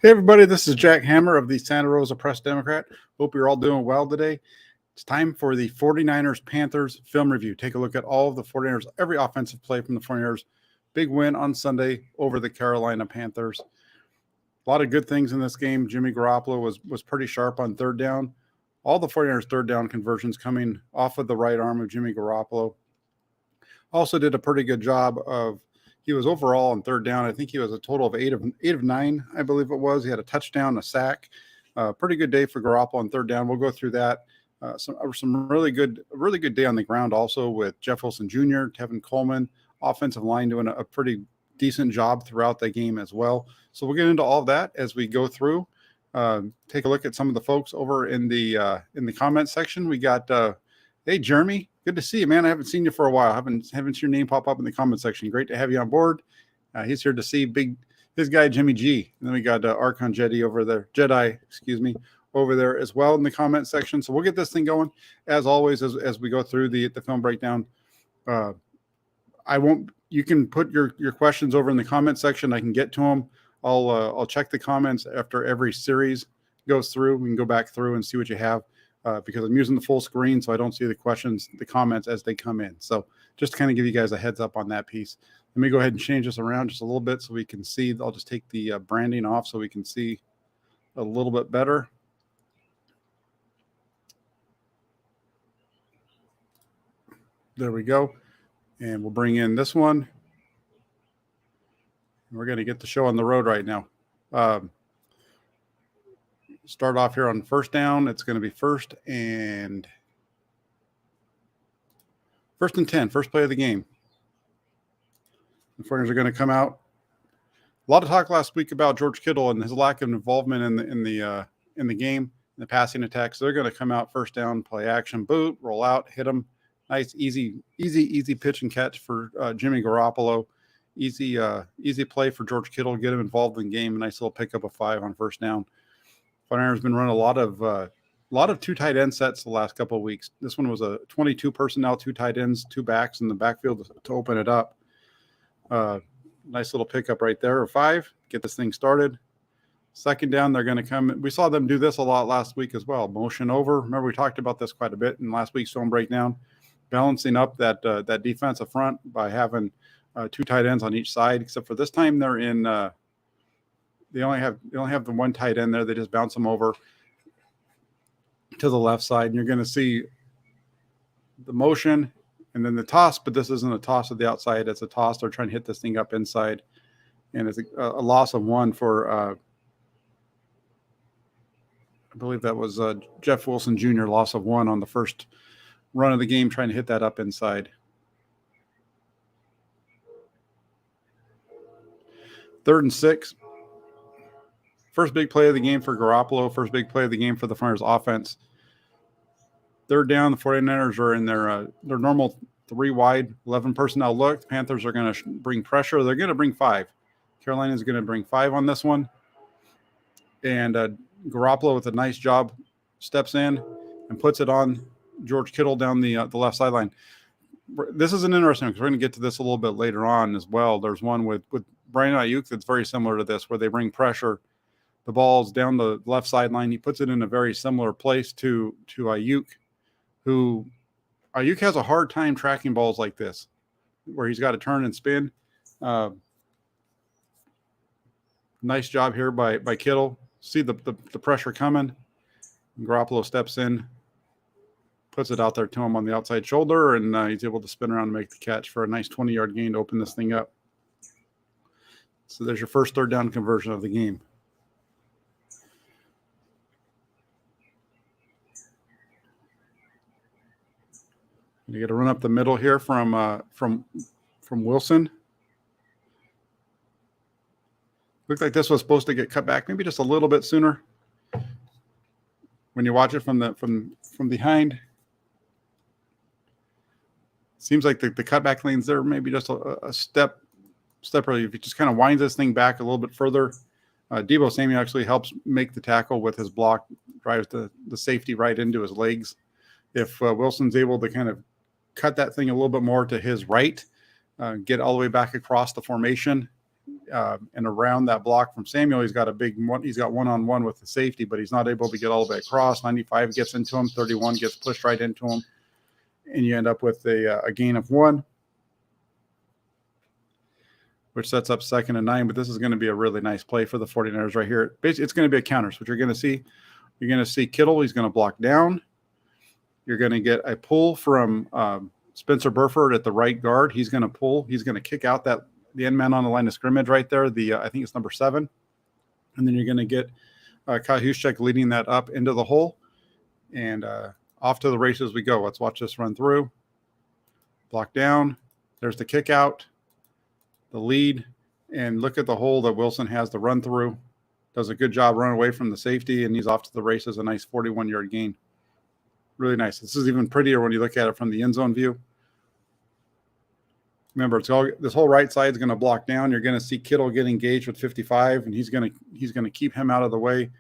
Hey, everybody, this is Jack Hammer of the Santa Rosa Press Democrat. Hope you're all doing well today. It's time for the 49ers Panthers film review. Take a look at all of the 49ers, every offensive play from the 49ers. Big win on Sunday over the Carolina Panthers. A lot of good things in this game. Jimmy Garoppolo was pretty sharp on third down. All the 49ers third down conversions coming off of the right arm of Jimmy Garoppolo. Also did a pretty good job of he was overall on third down. I think he was a total of eight of 9, I believe it was. He had a touchdown, a sack. Pretty good day for Garoppolo on third down. We'll go through that. Some really good day on the ground also with Jeff Wilson Jr., Tevin Coleman, offensive line doing a pretty decent job throughout the game as well. So we'll get into all of that as we go through. Take a look at some of the folks over in the comment section. We got hey, Jeremy. Good to see you, man. I haven't seen you for a while. Haven't seen your name pop up in the comment section. Great to have you on board. He's here to see his guy Jimmy G. And then we got Archon Jedi over there, over there as well in the comment section. So we'll get this thing going as always as we go through the film breakdown. You can put your questions over in the comment section. I can get to them. I'll check the comments after every series goes through. We can go back through and see what you have. Because I'm using the full screen, so I don't see the comments as they come in. So just to kind of give you guys a heads up on that piece. Let me go ahead and change this around just a little bit so we can see. I'll just take the branding off so we can see a little bit better. There we go. And we'll bring in this one. We're going to get the show on the road right now. Start off here on first down. It's going to be first and 10, first play of the game. The 49ers are going to come out. A lot of talk last week about George Kittle and his lack of involvement in the game, in the passing attack. So they're going to come out first down, play action, boot, roll out, hit him. Nice, easy pitch and catch for Jimmy Garoppolo. Easy play for George Kittle, get him involved in the game. A nice little pickup of 5 on first down. 49ers been running a lot of 2 tight end sets the last couple of weeks. This one was a 22 personnel, 2 tight ends, 2 backs in the backfield to open it up. Nice little pickup right there of 5. Get this thing started. Second down, they're going to come. We saw them do this a lot last week as well. Motion over. Remember, we talked about this quite a bit in last week's film breakdown. Balancing up that defensive front by having 2 tight ends on each side. Except for this time, they're in. They only have the 1 tight end there. They just bounce them over to the left side, and you're going to see the motion and then the toss. But this isn't a toss to the outside; it's a toss. They're trying to hit this thing up inside, and it's a loss of 1 for. I believe that was Jeff Wilson Jr. Loss of 1 on the first run of the game, trying to hit that up inside. Third and 6. First big play of the game for Garoppolo. First big play of the game for the 49ers offense. Third down, the 49ers are in their normal 3 wide, 11 personnel look. The Panthers are going to bring pressure. They're going to bring 5. Carolina is going to bring 5 on this one. And Garoppolo, with a nice job, steps in and puts it on George Kittle down the left sideline. This is an interesting one because we're going to get to this a little bit later on as well. There's one with Brandon Ayuk that's very similar to this where they bring pressure. The ball's down the left sideline. He puts it in a very similar place to Ayuk, who Ayuk has a hard time tracking balls like this, where he's got to turn and spin. Nice job here by Kittle. See the pressure coming. Garoppolo steps in, puts it out there to him on the outside shoulder, and he's able to spin around and make the catch for a nice 20-yard gain to open this thing up. So there's your first third down conversion of the game. You got to run up the middle here from Wilson. Looked like this was supposed to get cut back maybe just a little bit sooner. When you watch it from behind, seems like the cutback lanes there maybe just a step early. If he just kind of winds this thing back a little bit further, Deebo Samuel actually helps make the tackle with his block, drives the safety right into his legs. If Wilson's able to kind of cut that thing a little bit more to his right, get all the way back across the formation, and around that block from Samuel, he's got a big one. He's got one-on-one with the safety, but he's not able to get all the way across. 95 gets into him. 31 gets pushed right into him, and you end up with a gain of 1, which sets up 2nd and 9. But this is going to be a really nice play for the 49ers right here. Basically, it's going to be a counter. So what you're going to see, Kittle. He's going to block down. You're going to get a pull from Spencer Burford at the right guard. He's going to pull. He's going to kick out the end man on the line of scrimmage right there. I think it's number 7. And then you're going to get Kyle Juszczyk leading that up into the hole. And off to the races we go. Let's watch this run through. Block down. There's the kick out, the lead. And look at the hole that Wilson has to run through. Does a good job running away from the safety, and he's off to the races. A nice 41-yard gain. Really nice. This is even prettier when you look at it from the end zone view. Remember, this whole right side is going to block down. You're going to see Kittle get engaged with 55, and he's going to keep him out of the way.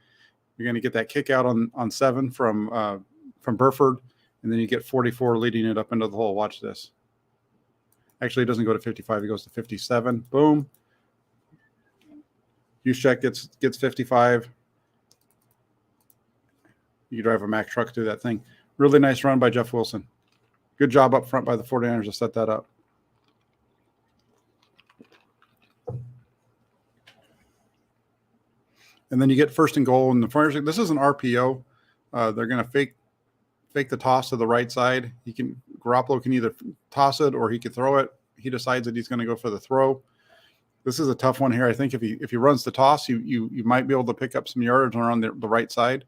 You're going to get that kick out on 7 from Burford, and then you get 44 leading it up into the hole. Watch this. Actually, it doesn't go to 55. It goes to 57. Boom. Juszczyk gets 55. You drive a Mack truck through that thing. Really nice run by Jeff Wilson. Good job up front by the 49ers to set that up. And then you get 1st and goal. And the 49ers, this is an RPO. They're going to fake the toss to the right side. Garoppolo can either toss it or he could throw it. He decides that he's going to go for the throw. This is a tough one here. I think if he runs the toss, you might be able to pick up some yardage around the right side.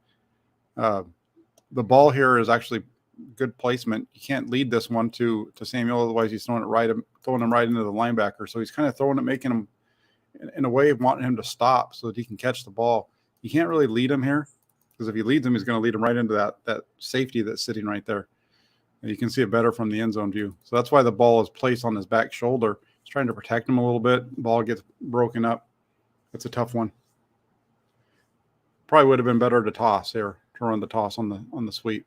The ball here is actually good placement. You can't lead this one to Samuel, otherwise he's throwing him right into the linebacker. So he's kind of throwing it, making him in a way of wanting him to stop so that he can catch the ball. You can't really lead him here, because if he leads him, he's going to lead him right into that safety that's sitting right there. And you can see it better from the end zone view. So that's why the ball is placed on his back shoulder. He's trying to protect him a little bit. Ball gets broken up. It's a tough one. Probably would have been better to toss here, to run the toss on the sweep.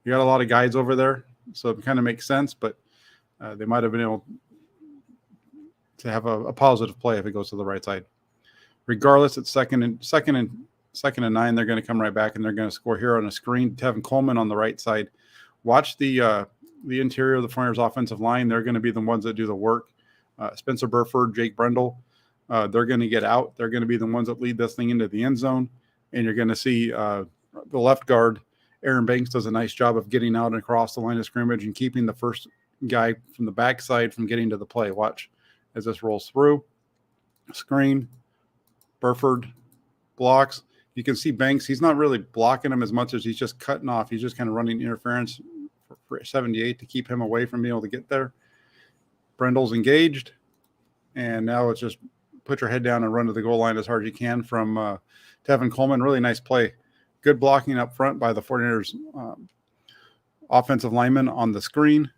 You got a lot of guys over there, so it kind of makes sense, but they might have been able to have a positive play if it goes to the right side. Regardless, it's second and 9. They're going to come right back, and they're going to score here on a screen. Tevin Coleman on the right side. Watch the interior of the 49ers offensive line. They're going to be the ones that do the work. Spencer Burford, Jake Brendel, they're going to get out. They're going to be the ones that lead this thing into the end zone. And you're going to see the left guard, Aaron Banks, does a nice job of getting out and across the line of scrimmage and keeping the first guy from the backside from getting to the play. Watch as this rolls through. Screen. Burford blocks. You can see Banks. He's not really blocking him as much as he's just cutting off. He's just kind of running interference for 78 to keep him away from being able to get there. Brendel's engaged. And now it's just put your head down and run to the goal line as hard as you can from Tevin Coleman. Really nice play. Good blocking up front by the 49ers offensive lineman on the screen.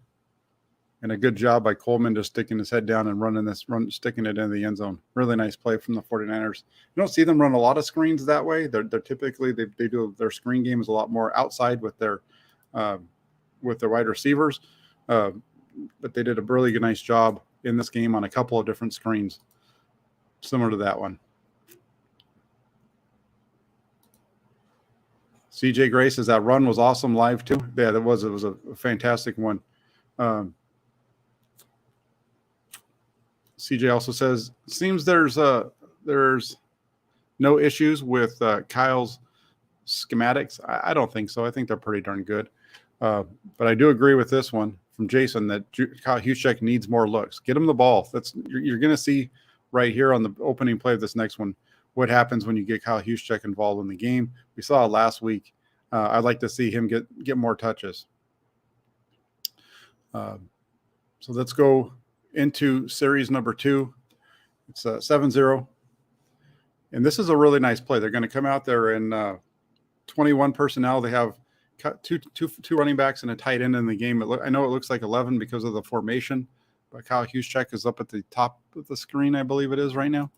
And a good job by Coleman just sticking his head down and sticking it in the end zone. Really nice play from the 49ers. You don't see them run a lot of screens that way. They're typically, they do their screen game is a lot more outside with their wide receivers. But they did a really good, nice job in this game on a couple of different screens, similar to that one. CJ Grace, says that run was awesome live too. Yeah, it was a fantastic one. CJ also says, seems there's no issues with Kyle's schematics. I don't think so. I think they're pretty darn good. But I do agree with this one from Jason that Kyle Juszczyk needs more looks. Get him the ball. You're going to see right here on the opening play of this next one what happens when you get Kyle Juszczyk involved in the game. We saw it last week. I'd like to see him get more touches. So let's go into series number 2. It's 7-0. And this is a really nice play. They're going to come out there in 21 personnel. They have two running backs and a tight end in the game. I know it looks like 11 because of the formation, but Kyle Juszczyk is up at the top of the screen, I believe it is right now.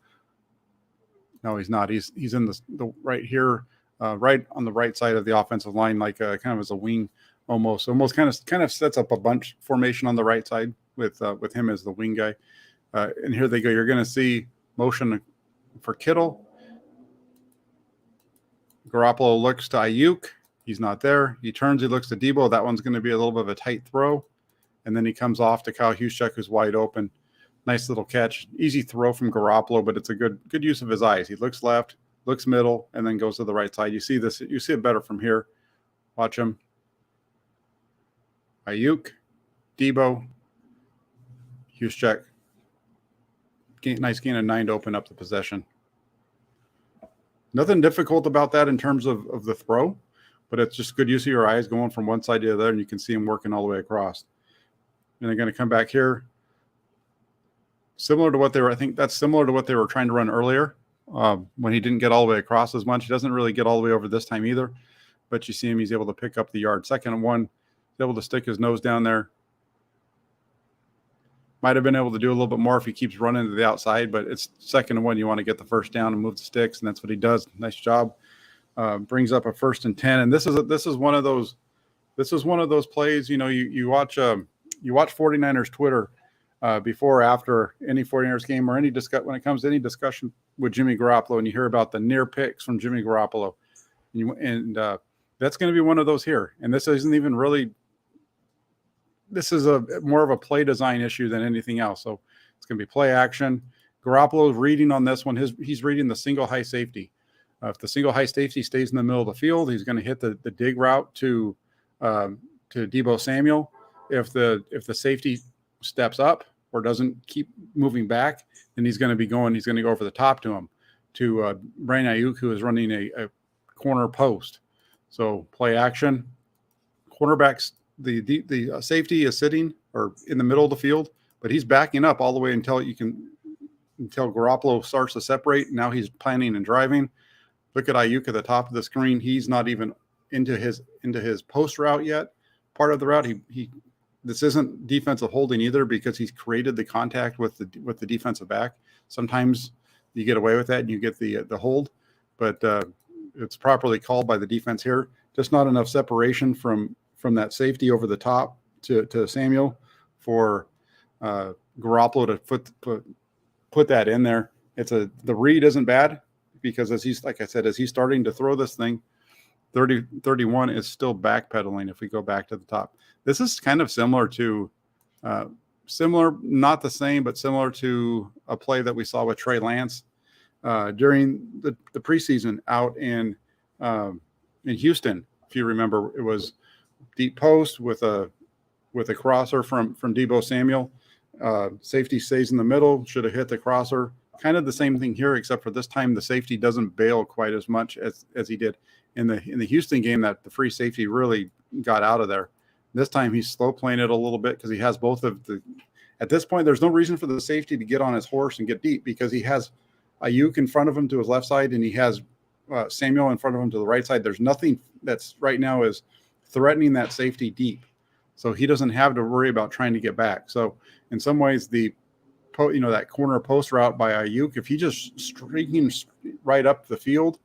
No, he's not. He's in the right here, right on the right side of the offensive line, like kind of as a wing, almost kind of sets up a bunch formation on the right side with him as the wing guy. And here they go. You're going to see motion for Kittle. Garoppolo looks to Ayuk. He's not there. He turns. He looks to Deebo. That one's going to be a little bit of a tight throw. And then he comes off to Kyle Juszczyk, who's wide open. Nice little catch. Easy throw from Garoppolo, but it's a good use of his eyes. He looks left, looks middle, and then goes to the right side. You see this. You see it better from here. Watch him. Ayuk, Deebo, Juszczyk. Nice gain of 9 to open up the possession. Nothing difficult about that in terms of the throw, but it's just good use of your eyes going from one side to the other, and you can see him working all the way across. And they're going to come back here. Similar to what they were, I think that's similar to what they were trying to run earlier when he didn't get all the way across as much. He doesn't really get all the way over this time either, but you see him, he's able to pick up the yard. 2nd and 1, he's able to stick his nose down there. Might have been able to do a little bit more if he keeps running to the outside, but it's 2nd and 1. You want to get the first down and move the sticks, and that's what he does. Nice job. Brings up a 1st and 10, and this is one of those plays. You know, you watch 49ers Twitter before or after any 49ers game or any when it comes to any discussion with Jimmy Garoppolo, and you hear about the near picks from Jimmy Garoppolo, and that's going to be one of those here. And this isn't even really. This is more of a play design issue than anything else. So it's going to be play action. Garoppolo's reading on this one. He's reading the single high safety. If the single high safety stays in the middle of the field, he's going to hit the dig route to Deebo Samuel. If the safety steps up or doesn't keep moving back, then he's going to go over the top to him, to Brandon Ayuk, who is running a corner post. So play action. Cornerbacks. The safety is sitting or in the middle of the field, but he's backing up all the way until Garoppolo starts to separate. Now he's planning and driving. Look at Ayuk at the top of the screen. He's not even into his post route yet. Part of the route, this isn't defensive holding either, because he's created the contact with the defensive back. Sometimes you get away with that and you get the hold, but it's properly called by the defense here. Just not enough separation from that safety over the top to Samuel for Garoppolo to put that in there. The read isn't bad, because as he's starting to throw this thing, 30-31 is still backpedaling. If we go back to the top, this is kind of similar to not the same, but similar to a play that we saw with Trey Lance during the preseason out in Houston. If you remember, it was deep post with a crosser from Deebo Samuel. Safety stays in the middle, should have hit the crosser. Kind of the same thing here, except for this time the safety doesn't bail quite as much as he did in the Houston game. That the free safety really got out of there. This time he's slow playing it a little bit, because he has both of the. At this point, there's no reason for the safety to get on his horse and get deep, because he has Ayuk in front of him to his left side, and he has Samuel in front of him to the right side. There's nothing that's right now is threatening that safety deep, so he doesn't have to worry about trying to get back. So in some ways, that corner post route by Ayuk, if he just streaking right up the field,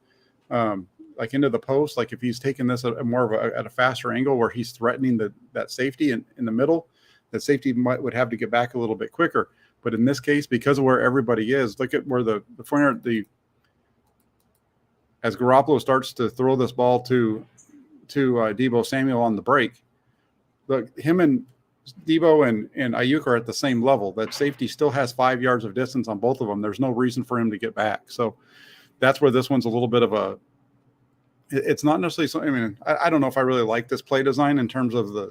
like into the post, like if he's taking this at a faster angle where he's threatening that safety in the middle, that safety would have to get back a little bit quicker. But in this case, because of where everybody is, look at where as Garoppolo starts to throw this ball to Deebo Samuel on the break, look, him and Deebo and Ayuk are at the same level. That safety still has 5 yards of distance on both of them. There's no reason for him to get back. So that's where this one's a little bit of it's not necessarily. I mean, I don't know if I really like this play design in terms of the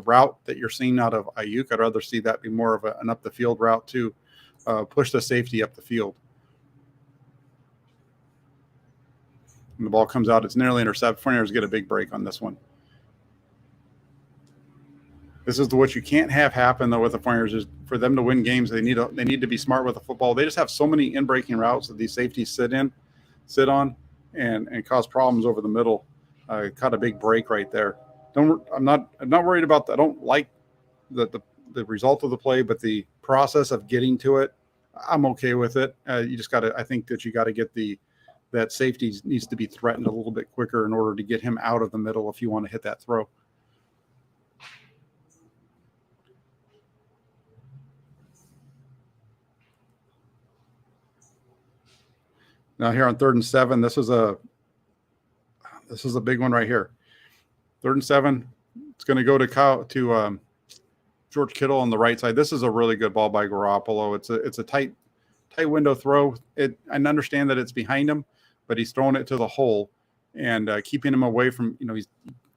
route that you're seeing out of Ayuk. I'd rather see that be more of an up the field route to push the safety up the field. And the ball comes out. It's nearly intercepted. 49ers get a big break on this one. This is what you can't have happen, though, with the 49ers, is for them to win games, they need to be smart with the football. They just have so many in-breaking routes that these safeties sit on and cause problems over the middle. Caught a big break right there. I'm not worried about that. I don't like the result of the play, but the process of getting to it, I'm okay with it. You just got to. I think that you got to get that safety needs to be threatened a little bit quicker in order to get him out of the middle if you want to hit that throw. Now here on 3rd and 7, this is a big one right here. 3rd and 7. It's going to go to George Kittle on the right side. This is a really good ball by Garoppolo. It's a tight window throw. I understand that it's behind him, but he's throwing it to the hole and keeping him away from, he's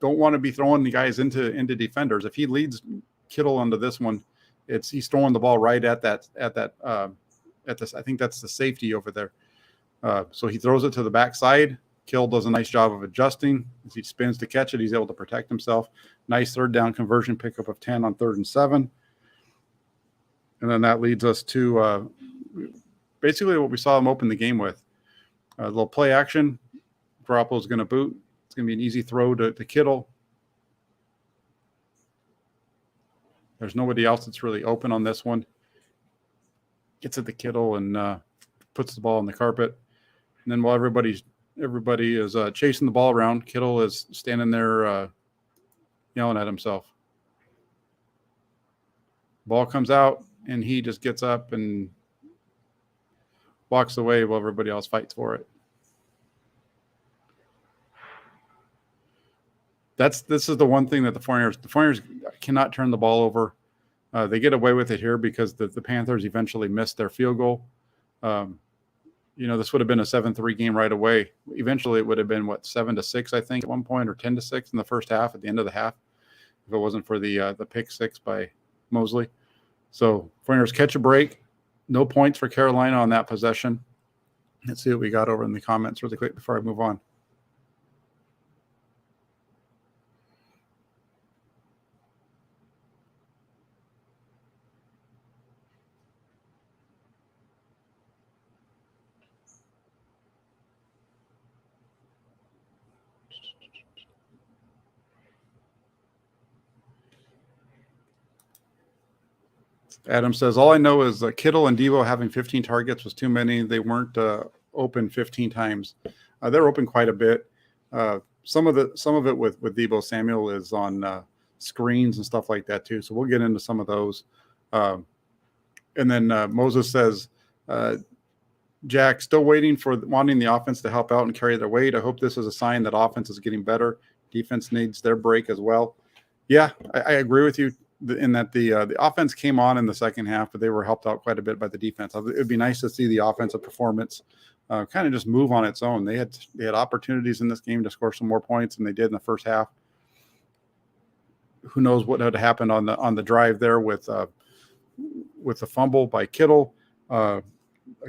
don't want to be throwing the guys into defenders. If he leads Kittle onto this one, he's throwing the ball right at this. I think that's the safety over there. So he throws it to the backside. Kittle does a nice job of adjusting. As he spins to catch it, he's able to protect himself. Nice 3rd down conversion pickup of 10 on 3rd and 7. And then that leads us to basically what we saw him open the game with. A little play action. Garoppolo's going to boot. It's going to be an easy throw to Kittle. There's nobody else that's really open on this one. Gets it to Kittle and puts the ball on the carpet. And then while everybody is chasing the ball around, Kittle is standing there yelling at himself. Ball comes out, and he just gets up and walks away while everybody else fights for it. This is the one thing that the 49ers cannot turn the ball over. They get away with it here because the Panthers eventually missed their field goal. This would have been a 7-3 game right away. Eventually, it would have been 7-6, I think, at one point, or 10-6 in the first half. At the end of the half, if it wasn't for the pick six by Mosley. So 49ers catch a break. No points for Carolina on that possession. Let's see what we got over in the comments really quick before I move on. Adam says, all I know is Kittle and Deebo having 15 targets was too many. They weren't open 15 times. They're open quite a bit. Some of it with Deebo Samuel is on screens and stuff like that too. So we'll get into some of those. And then Moses says, Jack, still wanting the offense to help out and carry their weight. I hope this is a sign that offense is getting better. Defense needs their break as well. Yeah, I agree with you in that the offense came on in the second half, but they were helped out quite a bit by the defense. It would be nice to see the offensive performance kind of just move on its own. They had opportunities in this game to score some more points than they did in the first half. Who knows what had happened on the drive there with the fumble by Kittle. A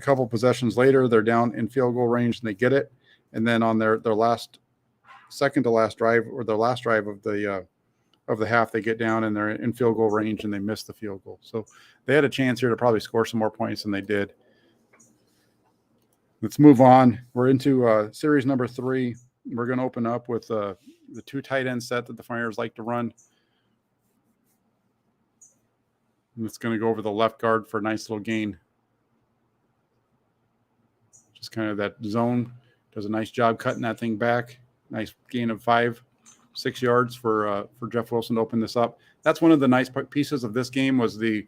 couple possessions later, they're down in field goal range and they get it. And then on their second to last drive, or their last drive of the half, they get down and they're in field goal range and they miss the field goal. So they had a chance here to probably score some more points than they did. Let's move on. We're into series number 3. We're going to open up with the 2 tight end set that the 49ers like to run. And it's going to go over the left guard for a nice little gain. Just kind of that zone. Does a nice job cutting that thing back. Nice gain of 5-6 yards for Jeff Wilson to open this up. That's one of the nice pieces of this game was the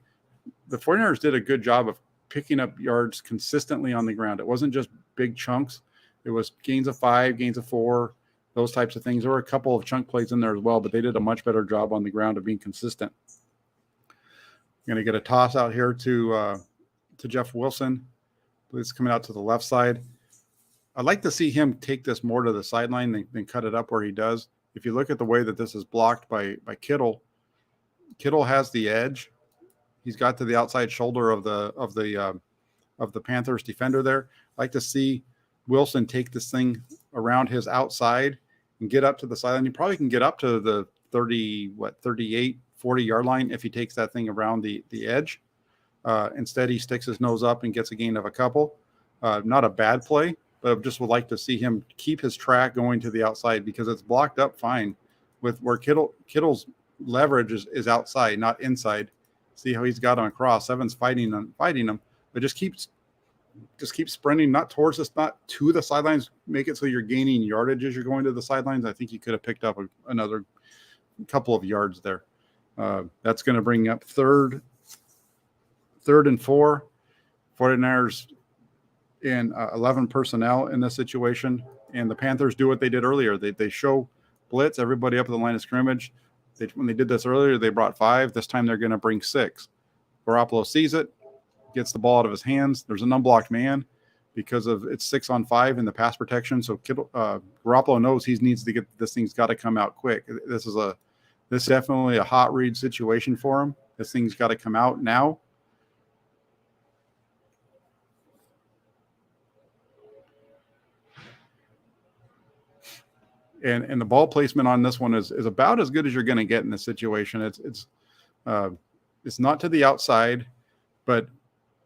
49ers did a good job of picking up yards consistently on the ground. It wasn't just big chunks. It was gains of 5, gains of 4, those types of things. There were a couple of chunk plays in there as well, but they did a much better job on the ground of being consistent. Going to get a toss out here to Jeff Wilson. It's coming out to the left side. I'd like to see him take this more to the sideline than cut it up where he does. If you look at the way that this is blocked by Kittle, Kittle has the edge. He's got to the outside shoulder of the Panthers defender there. I'd like to see Wilson take this thing around his outside and get up to the sideline. He probably can get up to the 38, 40-yard line if he takes that thing around the edge. Instead, he sticks his nose up and gets a gain of a couple. Not a bad play, but I just would like to see him keep his track going to the outside because it's blocked up fine with where Kittle's leverage is outside, not inside. See how he's got him across. Evans fighting him, but just keep sprinting, not towards us, not to the sidelines. Make it so you're gaining yardage as you're going to the sidelines. I think you could have picked up another couple of yards there. That's going to bring up third and 4. 49ers and 11 personnel in this situation. And the Panthers do what they did earlier. They show blitz, everybody up at the line of scrimmage. When they did this earlier, they brought 5. This time they're going to bring 6. Garoppolo sees it, gets the ball out of his hands. There's an unblocked man because of it's 6-on-5 in the pass protection. So Garoppolo knows he needs to get this thing's got to come out quick. This is definitely a hot read situation for him. This thing's got to come out now. And the ball placement on this one is about as good as you're going to get in this situation. It's not to the outside, but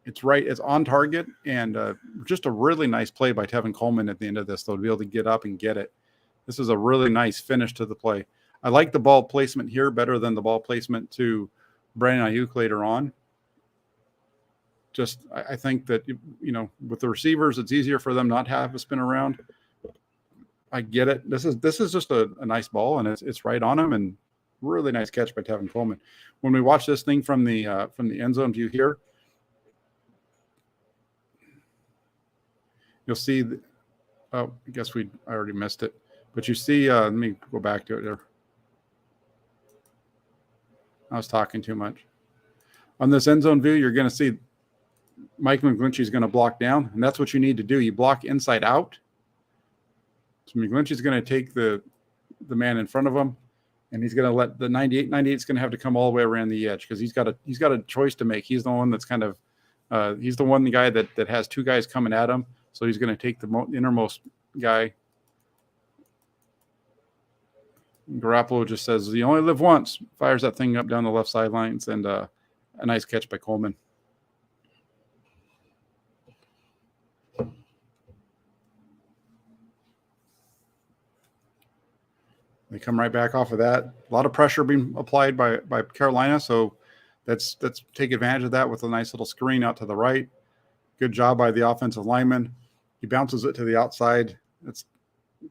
it's right. It's on target, and just a really nice play by Tevin Coleman at the end of this, though, to be able to get up and get it. This is a really nice finish to the play. I like the ball placement here better than the ball placement to Brandon Ayuk later on. I think that, with the receivers, it's easier for them not to have a spin around. I get it. This is just a nice ball, and it's right on him, and really nice catch by Tevin Coleman. When we watch this thing from the end zone view here, you'll see. I guess I already missed it, but you see. Let me go back to it there. I was talking too much. On this end zone view, you're going to see Mike McGlinchey is going to block down, and that's what you need to do. You block inside out. So McGlinchey's going to take the man in front of him, and he's going to let the 98 is going to have to come all the way around the edge because he's got a choice to make. He's the one that's kind of the guy that has 2 guys coming at him. So he's going to take the innermost guy. Garoppolo just says, "You only live once." Fires that thing up down the left sidelines, and a nice catch by Coleman. They come right back off of that. A lot of pressure being applied by Carolina, so let's take advantage of that with a nice little screen out to the right. Good job by the offensive lineman. He bounces it to the outside. It's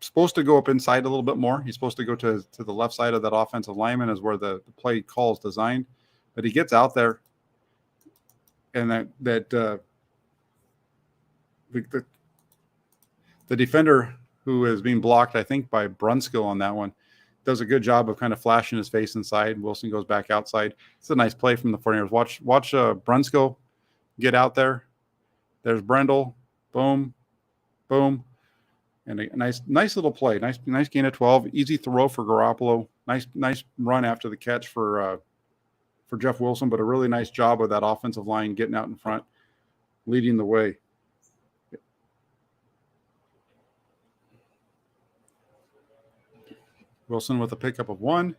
supposed to go up inside a little bit more. He's supposed to go to the left side of that offensive lineman is where the play call is designed. But he gets out there, and the defender who is being blocked, I think, by Brunskill on that one, does a good job of kind of flashing his face inside. Wilson goes back outside. It's a nice play from the 49ers. Watch Brunskill get out there. There's Brendel. Boom, boom. And a nice little play. Nice gain of 12. Easy throw for Garoppolo. Nice run after the catch for Jeff Wilson, but a really nice job of that offensive line getting out in front, leading the way. Wilson with a pickup of 1.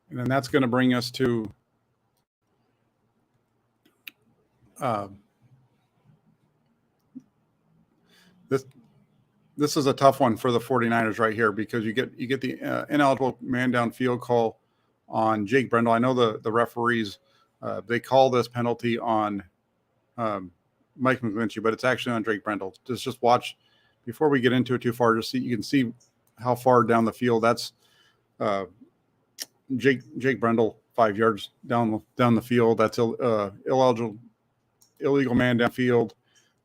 And then that's going to bring us to this is a tough one for the 49ers right here because you get the ineligible man down field call on Jake Brendel. I know the referees they call this penalty on Mike McGlinchey, but it's actually on Jake Brendel. Just watch before we get into it too far. You can see how far down the field that's Jake Brendel 5 yards down the field. That's illegal man downfield.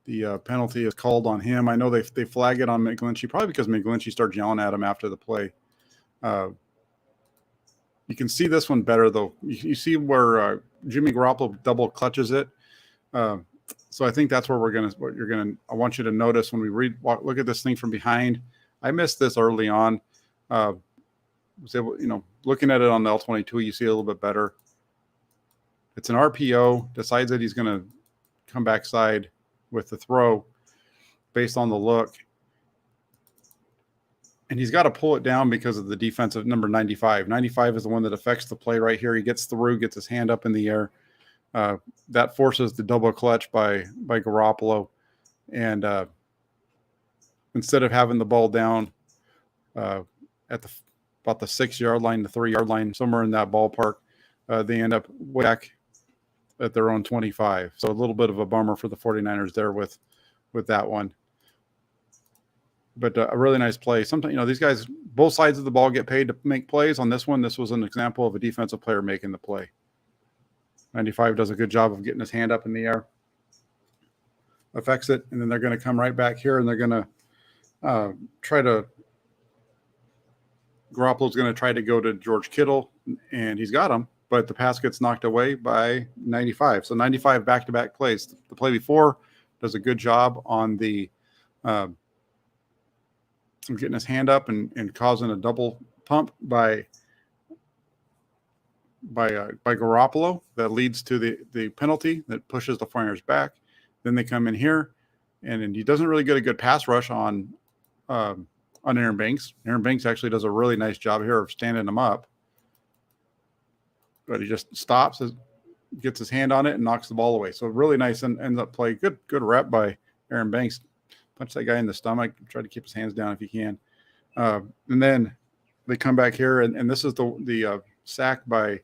The penalty is called on him. I know they flag it on McGlinchey, probably because McGlinchey starts yelling at him after the play. You can see this one better, though. You see where Jimmy Garoppolo double clutches it. So I think that's where I want you to notice when we look at this thing from behind. I missed this early on. Was able, looking at it on the L22, you see a little bit better. It's an RPO, decides that he's going to come backside with the throw based on the look. And he's got to pull it down because of the defensive number 95. 95 is the one that affects the play right here. He gets through, gets his hand up in the air. That forces the double clutch by Garoppolo. And instead of having the ball down at about the 6-yard line, the 3-yard line, somewhere in that ballpark, they end up back at their own 25. So a little bit of a bummer for the 49ers there with that one. but a really nice play. Sometimes, these guys, both sides of the ball get paid to make plays. On this one, this was an example of a defensive player making the play. 95 does a good job of getting his hand up in the air, affects it, and then they're going to come right back here, and they're going to try to – Garoppolo's going to try to go to George Kittle, and he's got him, but the pass gets knocked away by 95. So 95 back-to-back plays. The play before does a good job on the getting his hand up and causing a double pump by Garoppolo that leads to the penalty that pushes the 49ers back. Then they come in here, and he doesn't really get a good pass rush on Aaron Banks. Aaron Banks actually does a really nice job here of standing him up, but he just stops, gets his hand on it, and knocks the ball away. So really nice and ends up play. Good rep by Aaron Banks. Punch that guy in the stomach. Try to keep his hands down if he can. And then they come back here, and this is the sack by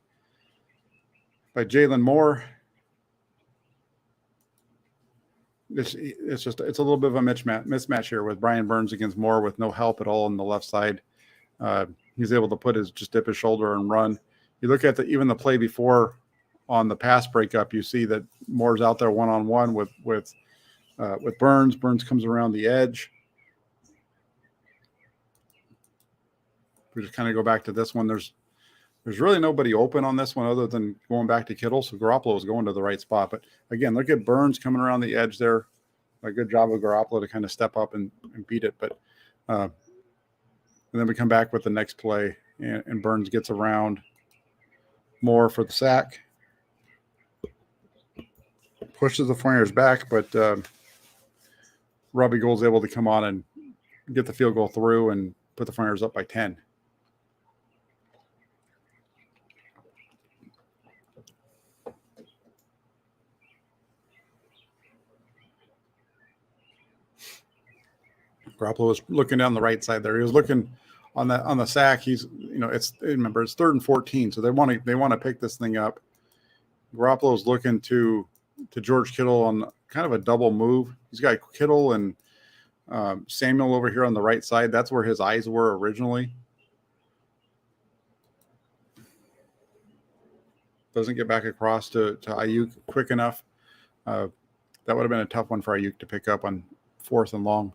Jalen Moore. It's a little bit of a mismatch here with Brian Burns against Moore with no help at all on the left side. He's able to dip his shoulder and run. You look at even the play before on the pass breakup, you see that Moore's out there one-on-one with Burns. Burns comes around the edge. We just kind of go back to this one. There's really nobody open on this one other than going back to Kittle. So Garoppolo is going to the right spot. But again, look at Burns coming around the edge there. A good job of Garoppolo to kind of step up and beat it. But and then we come back with the next play, and Burns gets around Moore for the sack. Pushes the 49ers back, but Robbie Gould's able to come on and get the field goal through and put the 49ers up by 10. Garoppolo was looking down the right side there. He was looking on the sack. He's it's 3rd and 14, so they want to pick this thing up. Garoppolo's looking to George Kittle on kind of a double move. He's got Kittle and Samuel over here on the right side. That's where his eyes were originally. Doesn't get back across to Ayuk quick enough. That would have been a tough one for Ayuk to pick up on 4th and long.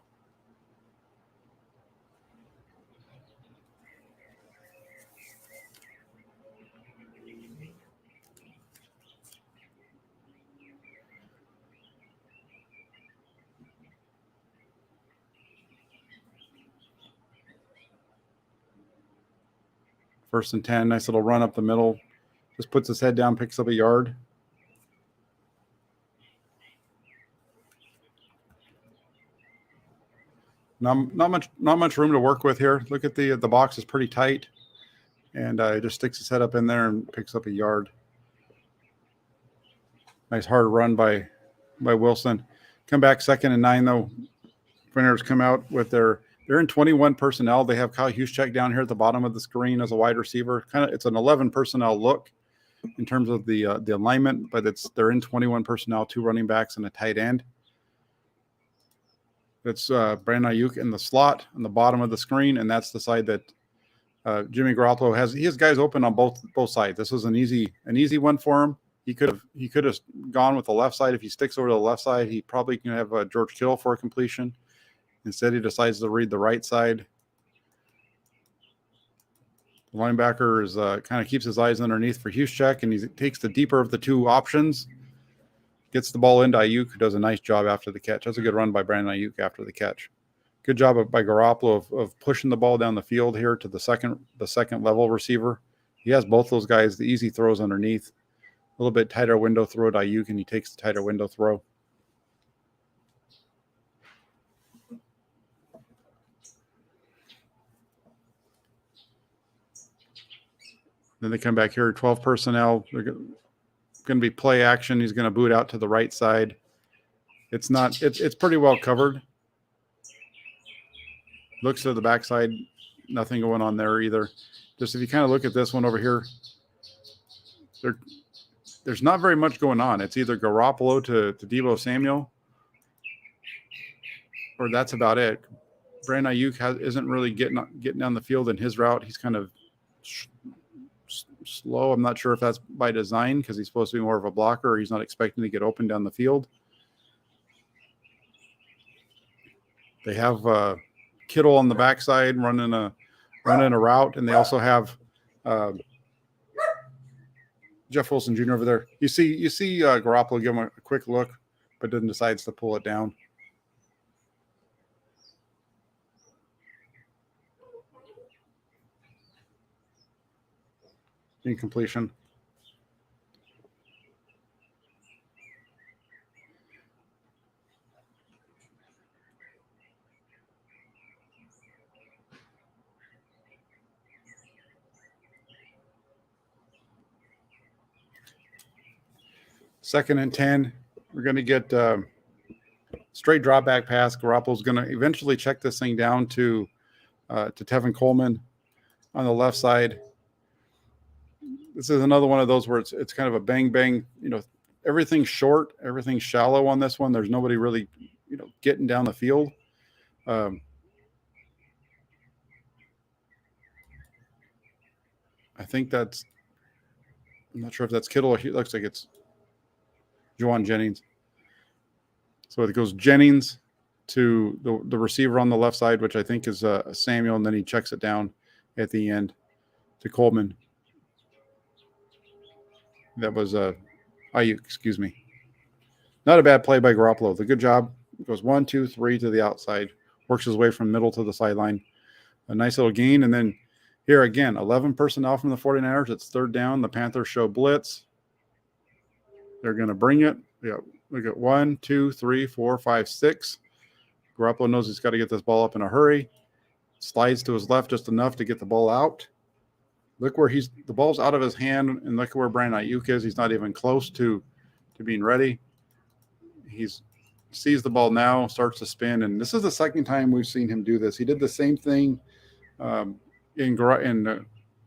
First and 10, nice little run up the middle. Just puts his head down, picks up a yard. Not much room to work with here. Look at the box is pretty tight, and he just sticks his head up in there and picks up a yard. Nice hard run by Wilson. Come back 2nd and 9 though. Winners come out with they're in 21 personnel. They have Kyle Juszczyk down here at the bottom of the screen as a wide receiver. It's an 11 personnel look in terms of the alignment, but they're in 21 personnel, 2 running backs and a tight end. It's Brandon Ayuk in the slot on the bottom of the screen, and that's the side that Jimmy Garoppolo has. He has guys open on both sides. This was an easy one for him. He could have gone with the left side. If he sticks over to the left side, he probably can have George Kittle for a completion. Instead, he decides to read the right side. The linebacker is kind of keeps his eyes underneath for Juszczyk, and he takes the deeper of the 2 options. Gets the ball into Ayuk, who does a nice job after the catch. That's a good run by Brandon Ayuk after the catch. Good job by Garoppolo of pushing the ball down the field here to the second level receiver. He has both those guys, the easy throws underneath. A little bit tighter window throw to Ayuk, and he takes the tighter window throw. Then they come back here, 12 personnel. They're going to be play action. He's going to boot out to the right side. It's pretty well covered. Looks to the backside, nothing going on there either. Just if you kind of look at this one over here, there's not very much going on. It's either Garoppolo to Deebo Samuel, or that's about it. Brandon Ayuk isn't really getting down the field in his route. He's kind of slow. I'm not sure if that's by design because he's supposed to be more of a blocker, or he's not expecting to get open down the field. They have Kittle on the backside running a route, and they also have Jeff Wilson Jr. over there. You see Garoppolo give him a quick look, but then decides to pull it down. Incompletion. Second and 10. We're going to get straight drop back pass. Garoppolo's going to eventually check this thing down to Tevin Coleman on the left side. This is another one of those where it's kind of a bang bang. Everything's short, everything's shallow on this one. There's nobody really getting down the field. I think I'm not sure if that's Kittle. It looks like it's Juwan Jennings. So it goes Jennings to the receiver on the left side, which I think is Samuel, and then he checks it down at the end to Coleman. That was Ayuk, excuse me. Not a bad play by Garoppolo. The good job. It goes 1, 2, 3 to the outside. Works his way from middle to the sideline. A nice little gain. And then here again, 11 personnel from the 49ers. It's third down. The Panthers show blitz. They're going to bring it. Yeah, we got 1, 2, 3, 4, 5, 6. Garoppolo knows he's got to get this ball up in a hurry. Slides to his left just enough to get the ball out. Look where the ball's out of his hand, and look where Brandon Ayuk is. He's not even close to being ready. He sees the ball now, starts to spin, and this is the second time we've seen him do this. He did the same thing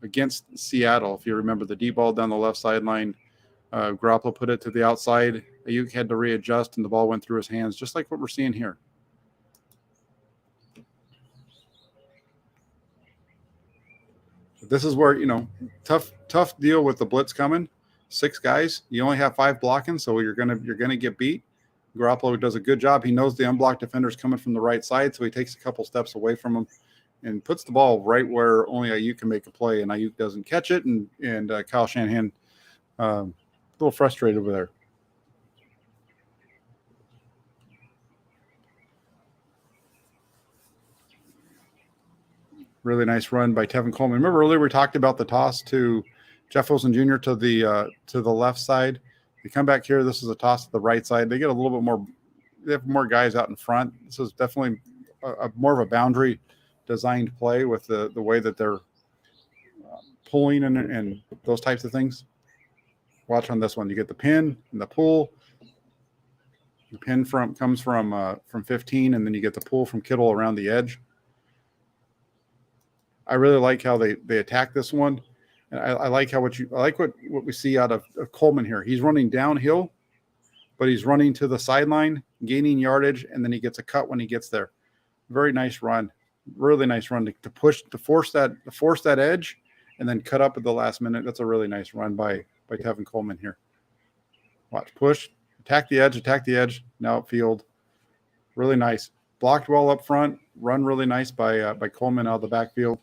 against Seattle. If you remember the deep ball down the left sideline, Garoppolo put it to the outside. Ayuk had to readjust, and the ball went through his hands, just like what we're seeing here. This is where, tough deal with the blitz coming. 6 guys. You only have 5 blocking, so you're gonna get beat. Garoppolo does a good job. He knows the unblocked defender's coming from the right side, so he takes a couple steps away from him and puts the ball right where only Ayuk can make a play, and Ayuk doesn't catch it, and Kyle Shanahan a little frustrated over there. Really nice run by Tevin Coleman. Remember earlier we talked about the toss to Jeff Wilson Jr. to the left side. They come back here. This is a toss to the right side. They get a little bit more. They have more guys out in front. This is definitely more of a boundary designed play with the way that they're pulling and those types of things. Watch on this one. You get the pin and the pull. The pin comes from 15, and then you get the pull from Kittle around the edge. I really like how they attack this one. And I like what we see out of Coleman here. He's running downhill, but he's running to the sideline, gaining yardage, and then he gets a cut when he gets there. Very nice run. Really nice run to force that edge and then cut up at the last minute. That's a really nice run by Tevin Coleman here. Watch, push, attack the edge, now upfield. Really nice. Blocked well up front, run really nice by Coleman out of the backfield.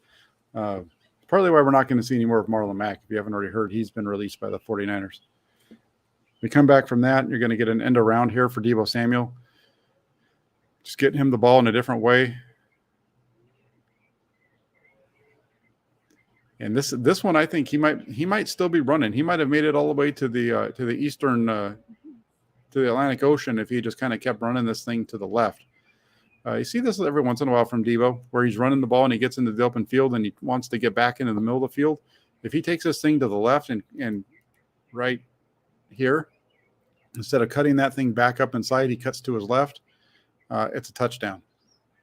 Partly why we're not going to see any more of Marlon Mack. If you haven't already heard, he's been released by the 49ers. We come back from that, you're going to get an end around here for Deebo Samuel. Just getting him the ball in a different way. And this one, I think he might still be running. He might have made it all the way to the eastern to the Atlantic Ocean if he just kind of kept running this thing to the left. You see this every once in a while from Deebo, where he's running the ball and he gets into the open field and he wants to get back into the middle of the field. If he takes this thing to the left and right here, instead of cutting that thing back up inside, he cuts to his left. It's a touchdown.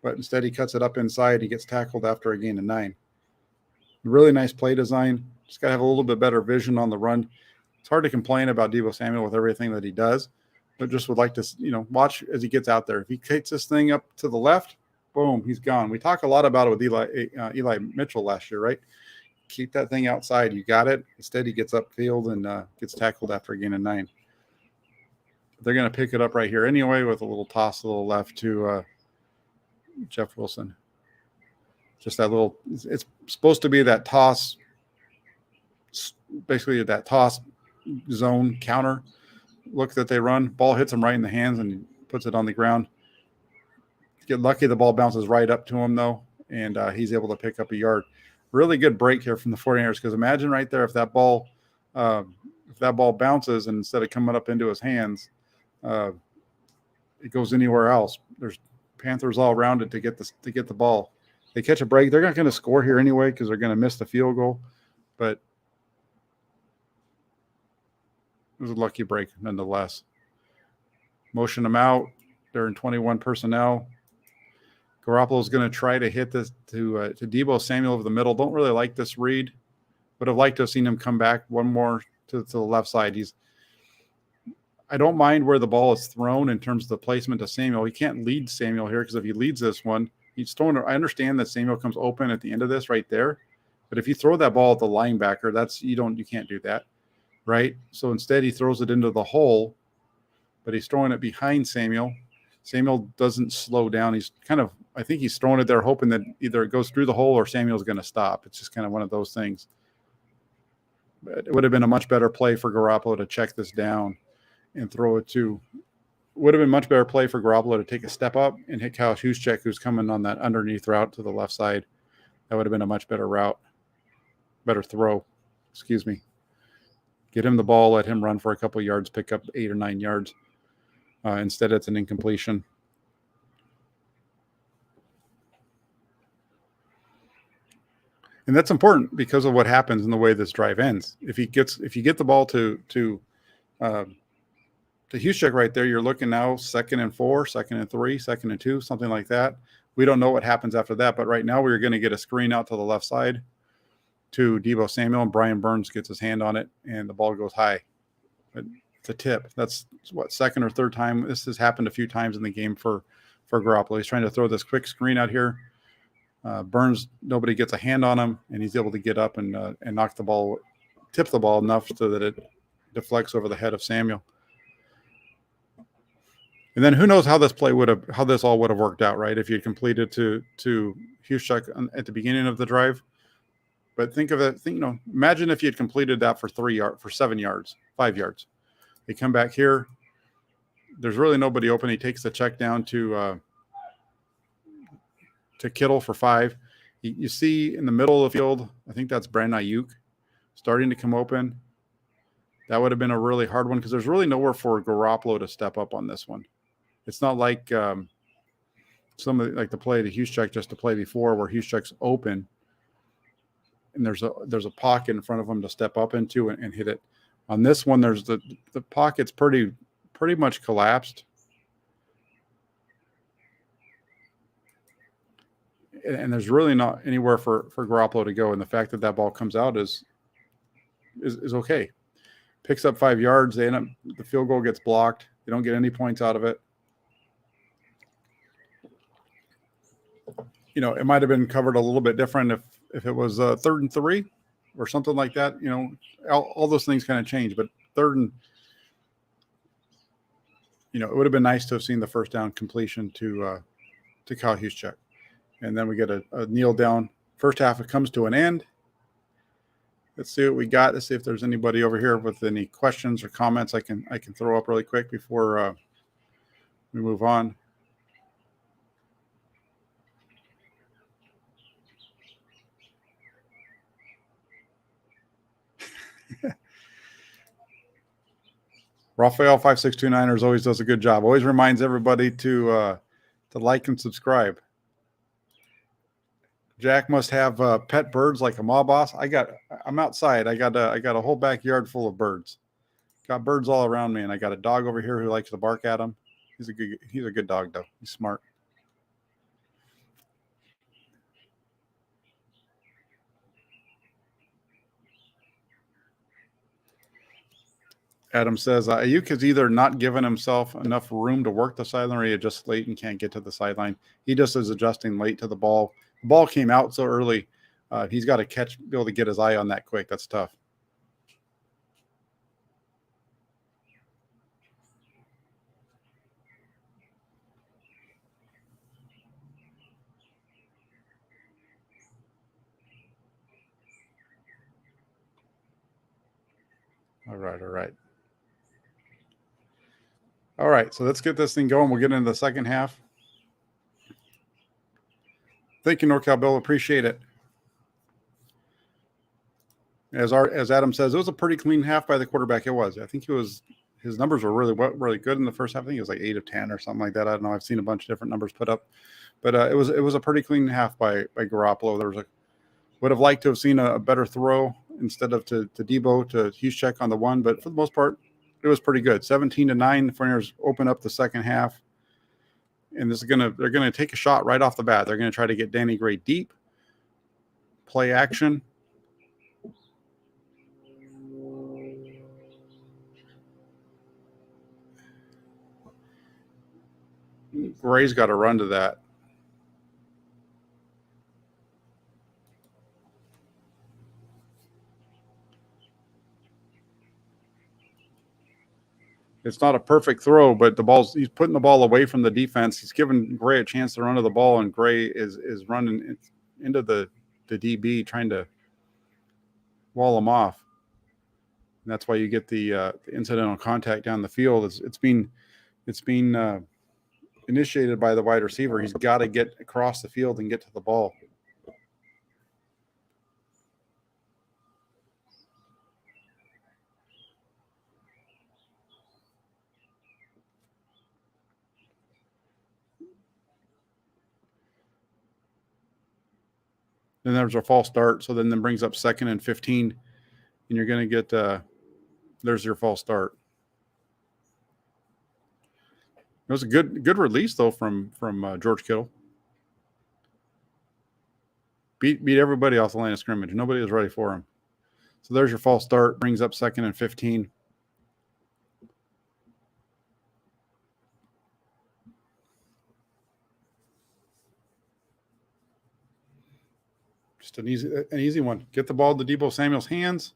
But instead he cuts it up inside. He gets tackled after a gain of 9. Really nice play design. Just got to have a little bit better vision on the run. It's hard to complain about Deebo Samuel with everything that he does, but just would like to, watch as he gets out there. If he takes this thing up to the left, Boom, he's gone. We talk a lot about it with Eli Mitchell last year, right? Keep that thing outside. You got it. Instead, he gets upfield and gets tackled after a gain of 9. They're going to pick it up right here anyway with a little toss to the left to Jeff Wilson. Just that little – it's supposed to be that toss, basically that toss zone counter look that they run. Ball hits him right in the hands and he puts it on the ground. Get lucky the ball bounces right up to him, though, and he's able to pick up a yard. Really good break here from the 49ers, because imagine right there if that ball bounces and instead of coming up into his hands, it goes anywhere else. There's Panthers all around it to get the ball. They catch a break. They're not going to score here anyway because they're going to miss the field goal, but it was a lucky break nonetheless. Motion them out. They're in 21 personnel. Garoppolo is going to try to hit this to Deebo Samuel over the middle. Don't really like this read. Would have liked to have seen him come back one more to the left side. I don't mind where the ball is thrown in terms of the placement to Samuel. He can't lead Samuel here because if he leads this one, he's throwing. I understand that Samuel comes open at the end of this right there, but if you throw that ball at the linebacker, you can't do that, right? So instead, he throws it into the hole, but he's throwing it behind Samuel. Samuel doesn't slow down. I think he's throwing it there hoping that either it goes through the hole or Samuel's going to stop. It's just kind of one of those things. But it would have been a much better play for Garoppolo to check this down and throw it to. Would have been much better play for Garoppolo to take a step up and hit Kyle Juszczyk, who's coming on that underneath route to the left side. That would have been a much better route, better throw. Excuse me. Get him the ball, let him run for a couple yards, pick up 8 or 9 yards. Instead, it's an incompletion. And that's important because of what happens in the way this drive ends. If you get the ball to Juszczyk right there, you're looking now 2nd and 4, 2nd and 3, 2nd and 2, something like that. We don't know what happens after that, but right now we're going to get a screen out to the left side to Deebo Samuel, and Brian Burns gets his hand on it, and the ball goes high. It's a tip. That's what, 2nd or 3rd time. This has happened a few times in the game for Garoppolo. He's trying to throw this quick screen out here. Burns, nobody gets a hand on him, and he's able to get up and knock the ball, tip the ball enough so that it deflects over the head of Samuel. And then who knows how this all would have worked out, right? If you completed to Juszczyk at the beginning of the drive. But think of it. Imagine if you had completed that for 7 yards, 5 yards. They come back here. There's really nobody open. He takes the check down to Kittle for 5. You see in the middle of the field, I think that's Brandon Ayuk starting to come open. That would have been a really hard one because there's really nowhere for Garoppolo to step up on this one. It's not like like the play to Juszczyk just to play before where Juszczyk's open and there's a pocket in front of him to step up into and hit it. On this one, there's the pocket's pretty much collapsed. And there's really not anywhere for Garoppolo to go. And the fact that ball comes out is okay. Picks up 5 yards. The field goal gets blocked. They don't get any points out of it. It might have been covered a little bit different if it was 3rd and 3 or something like that. All those things kind of change. But 3rd and, it would have been nice to have seen the first down completion to Kyle Juszczyk. And then we get a kneel down. First half, it comes to an end. Let's see what we got. Let's see if there's anybody over here with any questions or comments I can throw up really quick before we move on. Raphael 5629ers always does a good job. Always reminds everybody to like and subscribe. Jack must have pet birds like a mob boss. I'm outside. I got a whole backyard full of birds. Got birds all around me, and I got a dog over here who likes to bark at them. He's a good dog though. He's smart. Adam says Ayuk has either not given himself enough room to work the sideline, or he adjusts late and can't get to the sideline. He just is adjusting late to the ball. The ball came out so early. He's got to be able to get his eye on that quick. That's tough. All right. So let's get this thing going. We'll get into the second half. Thank you, NorCal Bill. Appreciate it. As Adam says, it was a pretty clean half by the quarterback. It was. I think his numbers were really good in the first half. I think it was like 8 of 10 or something like that. I don't know. I've seen a bunch of different numbers put up, but it was a pretty clean half by Garoppolo. Would have liked to have seen a better throw instead of to Deebo to Juszczyk on the one, but for the most part, it was pretty good. 17-9. The 49ers open up the second half, and they're gonna take a shot right off the bat. They're gonna try to get Danny Gray deep, play action. Gray's got to run to that. It's not a perfect throw, but he's putting the ball away from the defense. He's giving Gray a chance to run to the ball, and Gray is running into the DB trying to wall him off. And that's why you get the incidental contact down the field. It's being initiated by the wide receiver. He's got to get across the field and get to the ball. Then there's a false start. So then brings up 2nd and 15, and you're going to get there's your false start. It was a good release though from George Kittle. Beat everybody off the line of scrimmage. Nobody was ready for him. So there's your false start. Brings up 2nd and 15. Just an easy one. Get the ball to Deebo Samuel's hands.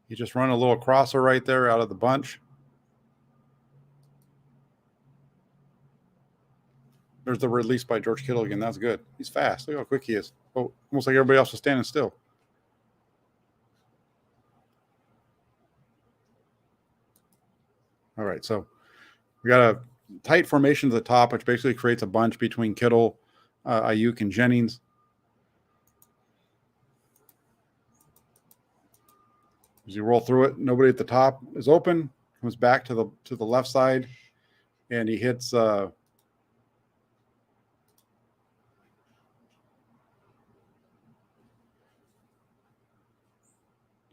You just run a little crosser right there out of the bunch. There's the release by George Kittle again. That's good. He's fast. Look how quick he is. Oh, almost like everybody else was standing still. All right, so we got a tight formation to the top, which basically creates a bunch between Kittle, Ayuk, and Jennings. As you roll through it, nobody at the top is open. Comes back to the left side, and he hits.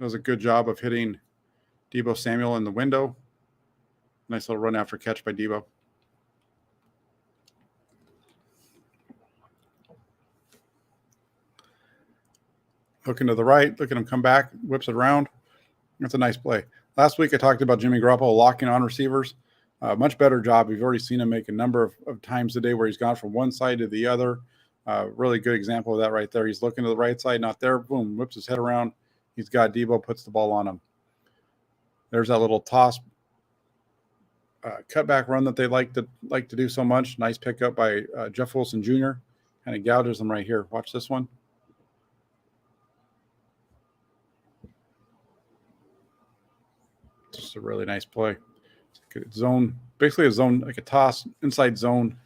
Does a good job of hitting Deebo Samuel in the window. Nice little run after catch by Deebo. Looking to the right, look at him come back, whips it around. That's a nice play. Last week I talked about Jimmy Garoppolo locking on receivers. Much better job. We've already seen him make a number of times today where he's gone from one side to the other. Really good example of that right there. He's looking to the right side, not there. Boom, whips his head around. He's got Deebo, puts the ball on him. There's that little toss cutback run that they like to do so much. Nice pickup by Jeff Wilson Jr. Kind of gouges them right here. Watch this one. Just a really nice play. Zone, basically a zone, like a toss, inside zone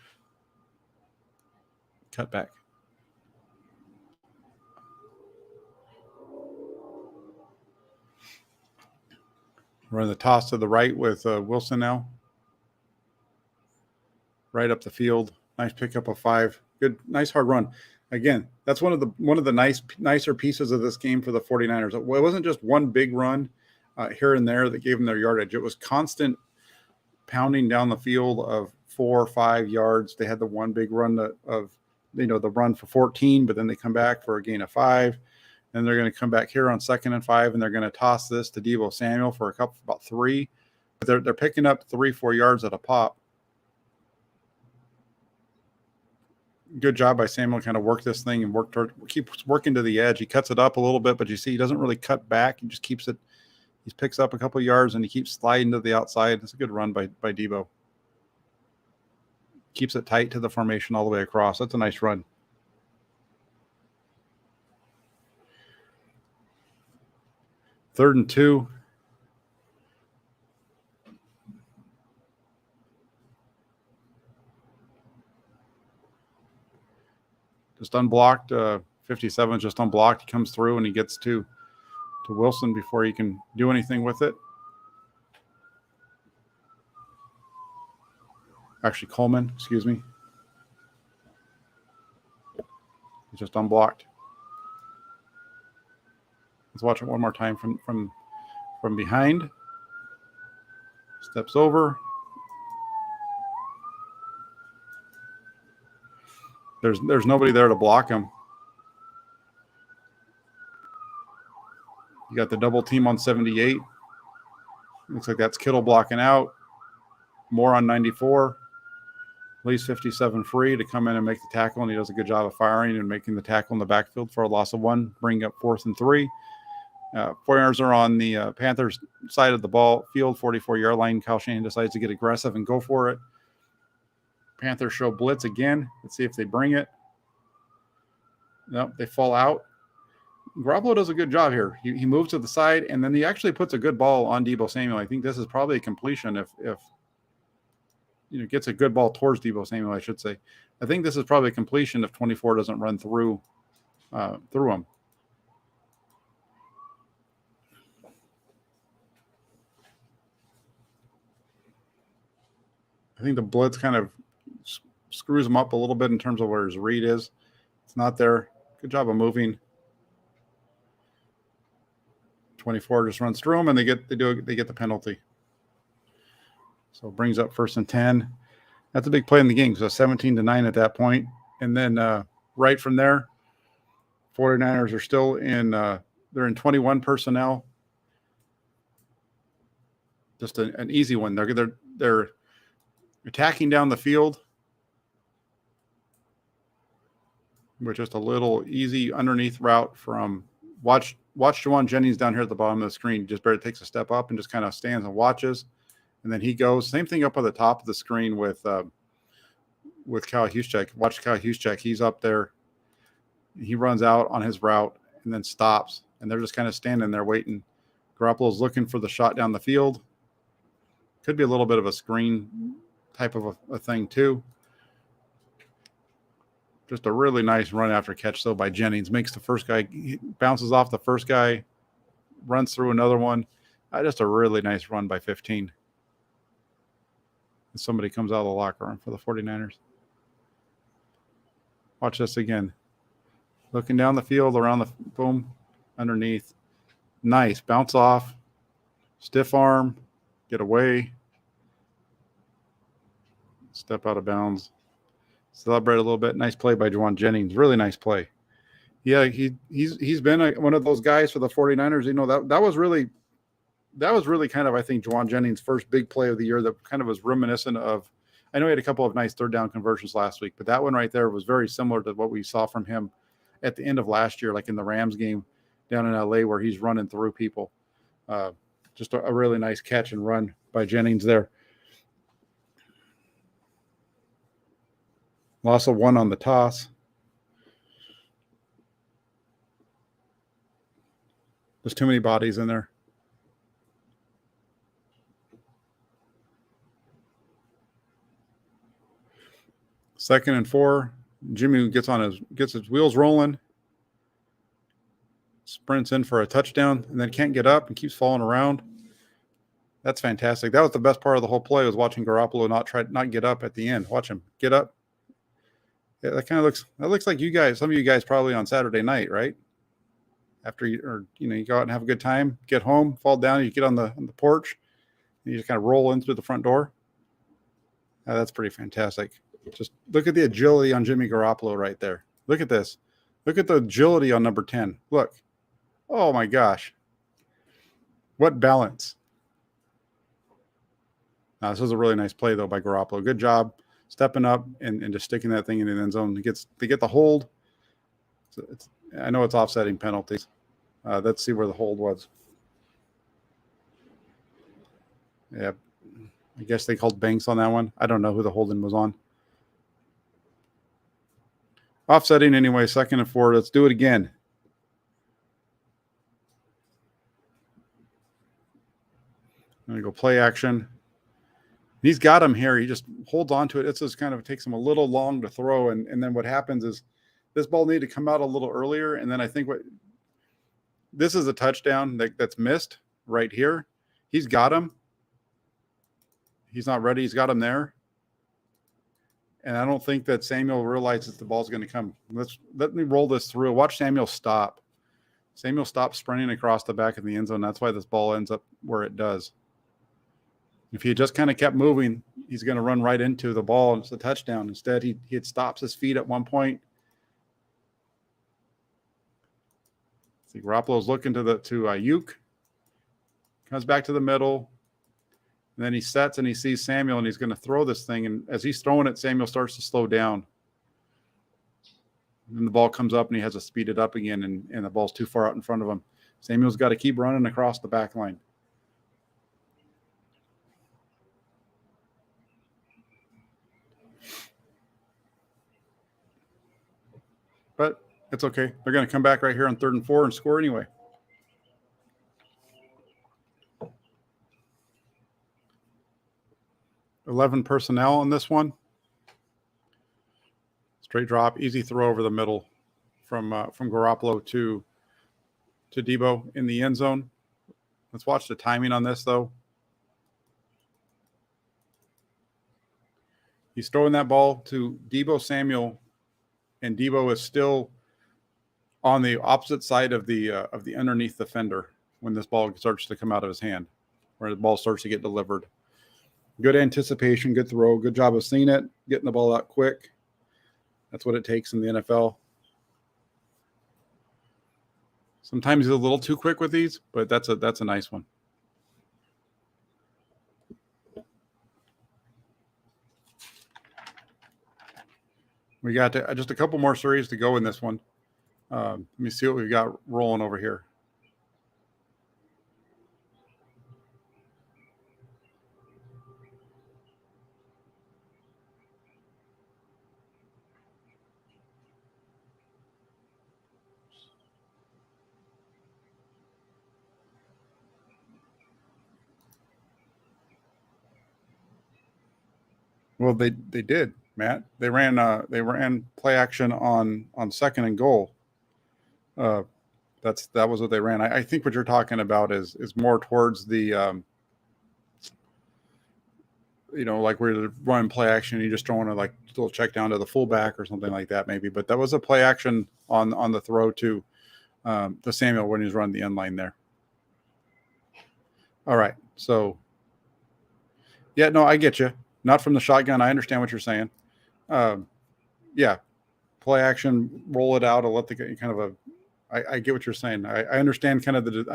cutback. Run the toss to the right with Wilson now. Right up the field. Nice pickup of 5. Good, nice hard run. Again, that's one of the nicer pieces of this game for the 49ers. It wasn't just one big run here and there that gave them their yardage. It was constant pounding down the field of 4 or 5 yards. They had the one big run of the run for 14, but then they come back for a gain of 5. Then they're going to come back here on 2nd and 5, and they're going to toss this to Deebo Samuel for about 3. They're picking up 3-4 yards at a pop. Good job by Samuel, kind of work this thing and keeps working to the edge. He cuts it up a little bit, but you see he doesn't really cut back. He just keeps it. He picks up a couple yards and he keeps sliding to the outside. It's a good run by Deebo. Keeps it tight to the formation all the way across. That's a nice run. Third and 2. Just unblocked. 57 is just unblocked. He comes through and he gets to Wilson before he can do anything with it. Actually, Coleman, excuse me. He's just unblocked. Let's watch it one more time from behind. Steps over. There's nobody there to block him. You got the double team on 78. Looks like that's Kittle blocking out. More on 94. Leaves 57 free to come in and make the tackle, and he does a good job of firing and making the tackle in the backfield for a loss of 1, bringing up 4th and 3. 49ers are on the Panthers side of the ball field, 44-yard line. Kyle Shanahan decides to get aggressive and go for it. Panthers show blitz again. Let's see if they bring it. Nope, they fall out. Garoppolo does a good job here. He moves to the side, and then he actually puts a good ball on Deebo Samuel. I think this is probably a completion if gets a good ball towards Deebo Samuel, I should say. I think this is probably a completion if 24 doesn't run through him. I think the blitz kind of screws him up a little bit in terms of where his read is. It's not there. Good job of moving. 24 just runs through him, and they get the penalty. So it brings up 1st and 10. That's a big play in the game. So 17-9 at that point. And then right from there, 49ers are still in they're in 21 personnel. Just an easy one. They're attacking down the field with just a little easy underneath route from watch Juwan Jennings down here at the bottom of the screen. Just barely takes a step up and just kind of stands and watches. And then he goes. Same thing up on the top of the screen with Kyle Juszczyk. Watch Kyle Juszczyk. He's up there. He runs out on his route and then stops. And they're just kind of standing there waiting. Garoppolo's looking for the shot down the field. Could be a little bit of a screen type of a thing too. Just a really nice run after catch, though, by Jennings. Makes the first guy, bounces off the first guy, runs through another one. Just a really nice run by 15. And somebody comes out of the locker room for the 49ers. Watch this again. Looking down the field, around the boom, underneath. Nice. Bounce off. Stiff arm. Get away. Step out of bounds. Celebrate a little bit. Nice play by Juwan Jennings. Really nice play. Yeah, he's been one of those guys for the 49ers. That was really kind of, I think, Juwan Jennings' first big play of the year that kind of was reminiscent of, I know he had a couple of nice third down conversions last week, but that one right there was very similar to what we saw from him at the end of last year, like in the Rams game down in LA where he's running through people. Just a really nice catch and run by Jennings there. Loss of 1 on the toss. There's too many bodies in there. Second and 4. Jimmy gets his wheels rolling. Sprints in for a touchdown and then can't get up and keeps falling around. That's fantastic. That was the best part of the whole play, was watching Garoppolo not get up at the end. Watch him get up. Yeah, that looks like you guys, some of you guys probably on Saturday night, right? After you go out and have a good time, get home, fall down, you get on the porch, and you just kind of roll in through the front door. That's pretty fantastic. Just look at the agility on Jimmy Garoppolo right there. Look at this. Look at the agility on number 10. Look. Oh my gosh. What balance. This was a really nice play, though, by Garoppolo. Good job stepping up and just sticking that thing in the end zone. They get the hold. So I know it's offsetting penalties. Let's see where the hold was. Yeah, I guess they called Banks on that one. I don't know who the holding was on. Offsetting anyway, 2nd and 4. Let's do it again. I'm going to go play action. He's got him here. He just holds on to it. It just kind of takes him a little long to throw. And then what happens is this ball needed to come out a little earlier. And then I think this is a touchdown that's missed right here. He's got him. He's not ready. He's got him there. And I don't think that Samuel realizes the ball's going to come. Let me roll this through. Watch Samuel stop. Samuel stops sprinting across the back of the end zone. That's why this ball ends up where it does. If he just kind of kept moving, he's going to run right into the ball, and it's a touchdown. Instead, he stops his feet at one point. See, Garoppolo's looking to Ayuk. Comes back to the middle. And then he sets and he sees Samuel, and he's going to throw this thing. And as he's throwing it, Samuel starts to slow down. And the ball comes up, and he has to speed it up again, and the ball's too far out in front of him. Samuel's got to keep running across the back line. But it's okay. They're going to come back right here on 3rd and 4 and score anyway. $11 personnel on this one. Straight drop, easy throw over the middle from Garoppolo to Deebo in the end zone. Let's watch the timing on this, though. He's throwing that ball to Deebo Samuel, and Deebo is still on the opposite side of the underneath defender when this ball starts to come out of his hand, where the ball starts to get delivered. Good anticipation, good throw, good job of seeing it, getting the ball out quick. That's what it takes in the NFL. Sometimes he's a little too quick with these, but that's a nice one. We got just a couple more series to go in this one. Let me see what we've got rolling over here. Well, they did, Matt. They ran play action on 2nd and goal. That was what they ran. I think what you're talking about is more towards the like where you're running play action, you just throwing a little check down to the fullback or something like that, maybe. But that was a play action on the throw to Samuel when he's running the end line there. All right, so yeah, no, I get you. Not from the shotgun. I understand what you're saying. Yeah, play action, roll it out. I'll let the kind of a. I get what you're saying. I understand kind of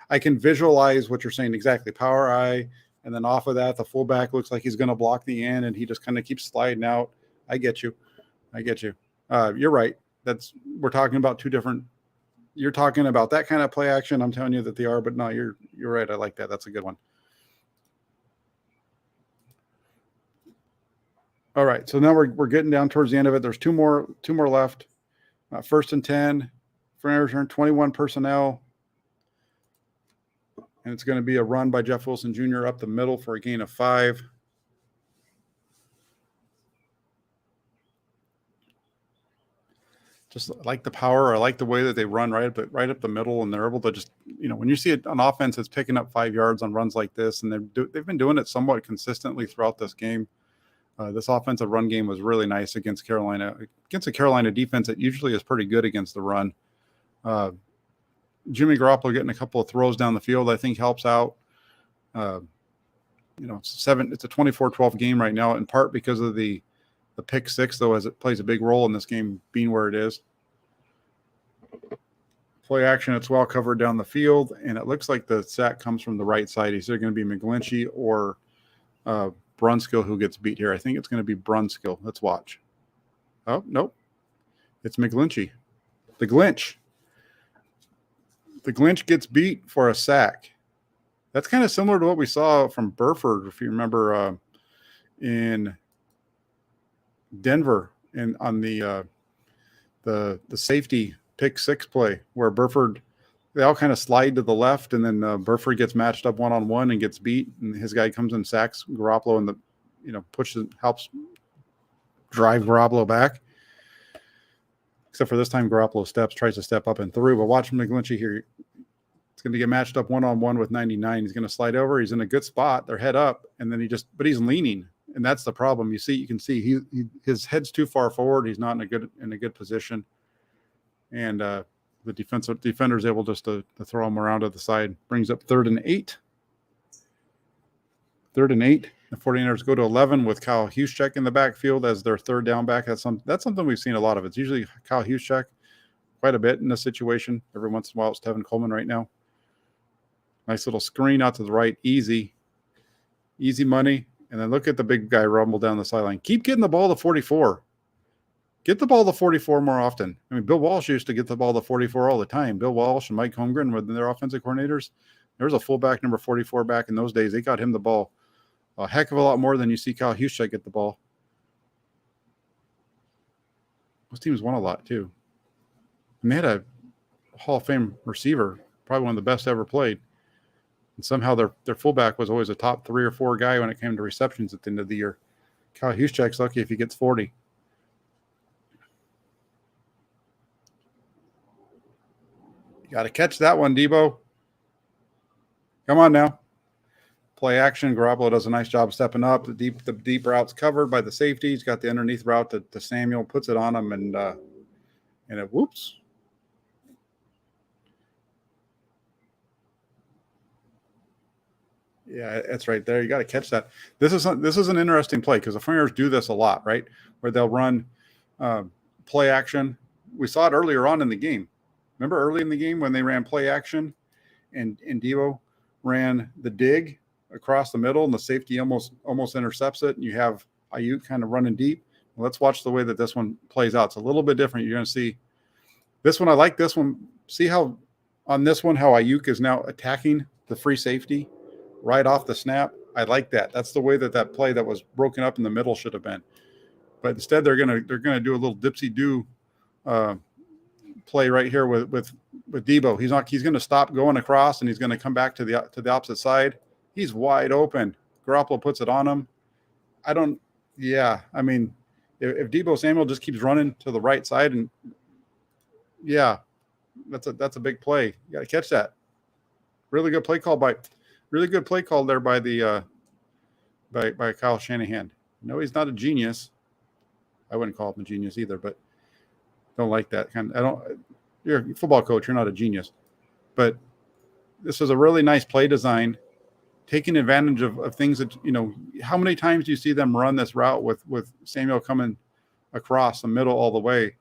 I can visualize what you're saying exactly. Power eye, and then off of that, the fullback looks like he's going to block the end, and he just kind of keeps sliding out. I get you. You're right. We're talking about two different. You're talking about that kind of play action. I'm telling you that they are, but no, you're right. I like that. That's a good one. All right, so now we're getting down towards the end of it. There's two more left. 1st and 10, Fernandez return, 21 personnel, and it's going to be a run by Jeff Wilson Jr. up the middle for a gain of 5. Just like the power. I like the way that they run right up the middle, and they're able to just when you see an offense that's picking up 5 yards on runs like this, and they've been doing it somewhat consistently throughout this game. This offensive run game was really nice against Carolina. Against a Carolina defense that usually is pretty good against the run. Jimmy Garoppolo getting a couple of throws down the field, I think, helps out. It's a 24-12 game right now, in part because of the pick 6, though, as it plays a big role in this game being where it is. Play action, it's well covered down the field, and it looks like the sack comes from the right side. It's either going to be McGlinchey or Brunskill who gets beat here. I think it's going to be Brunskill. Let's watch. Oh, nope. It's McGlinchey. The Glinch. The Glinch gets beat for a sack. That's kind of similar to what we saw from Burford, if you remember, in Denver, and on the safety pick six play where Burford, they all kind of slide to the left, and then Burford gets matched up one-on-one and gets beat, and his guy comes and sacks Garoppolo and helps drive Garoppolo back. Except for this time, Garoppolo tries to step up and through. But watch McGlinchey here. It's going to get matched up one-on-one with 99. He's going to slide over. He's in a good spot. They're head up, and then he's leaning, and that's the problem. You can see his head's too far forward. He's not in a good position, and the defender is able just to throw him around to the side. Brings up 3rd and 8. 3rd and 8. The 49ers go to 11 with Kyle Juszczyk in the backfield as their third down back. That's something we've seen a lot of. It's usually Kyle Juszczyk quite a bit in this situation. Every once in a while, it's Tevin Coleman right now. Nice little screen out to the right. Easy money. And then look at the big guy rumble down the sideline. Keep getting the ball to 44. Get the ball to 44 more often. I mean, Bill Walsh used to get the ball to 44 all the time. Bill Walsh and Mike Holmgren were their offensive coordinators. There was a fullback, number 44, back in those days. They got him the ball a heck of a lot more than you see Kyle Juszczyk get the ball. Those teams won a lot, too. And they had a Hall of Fame receiver, probably one of the best ever played. And somehow their fullback was always a top 3 or 4 guy when it came to receptions at the end of the year. Kyle Juszczyk's lucky if he gets 40. You got to catch that one, Deebo. Come on now. Play action. Garoppolo does a nice job stepping up. The deep route's covered by the safety. He's got the underneath route to Samuel, puts it on him, and it whoops. Yeah, it's right there. You got to catch that. This is an interesting play because the 49ers do this a lot, right? Where they'll run play action. We saw it earlier on in the game. Remember early in the game when they ran play action and Deebo ran the dig across the middle and the safety almost intercepts it, and you have Ayuk kind of running deep. Well, let's watch the way that this one plays out. It's a little bit different. You're going to see this one. I like this one. See how on this one how Ayuk is now attacking the free safety right off the snap. I like that. That's the way that play that was broken up in the middle should have been. But instead, they're gonna do a little dipsy do play right here with Deebo. He's going to stop going across, and he's going to come back to the opposite side. He's wide open. Garoppolo puts it on him. I mean, if Deebo Samuel just keeps running to the right side, and that's a big play. You got to catch that. Really good play call there by the by Kyle Shanahan. No, he's not a genius. I wouldn't call him a genius either, but don't like that kind of. You're a football coach. You're not a genius, but this is a really nice play design, taking advantage of things that How many times do you see them run this route with Samuel coming across the middle all the way,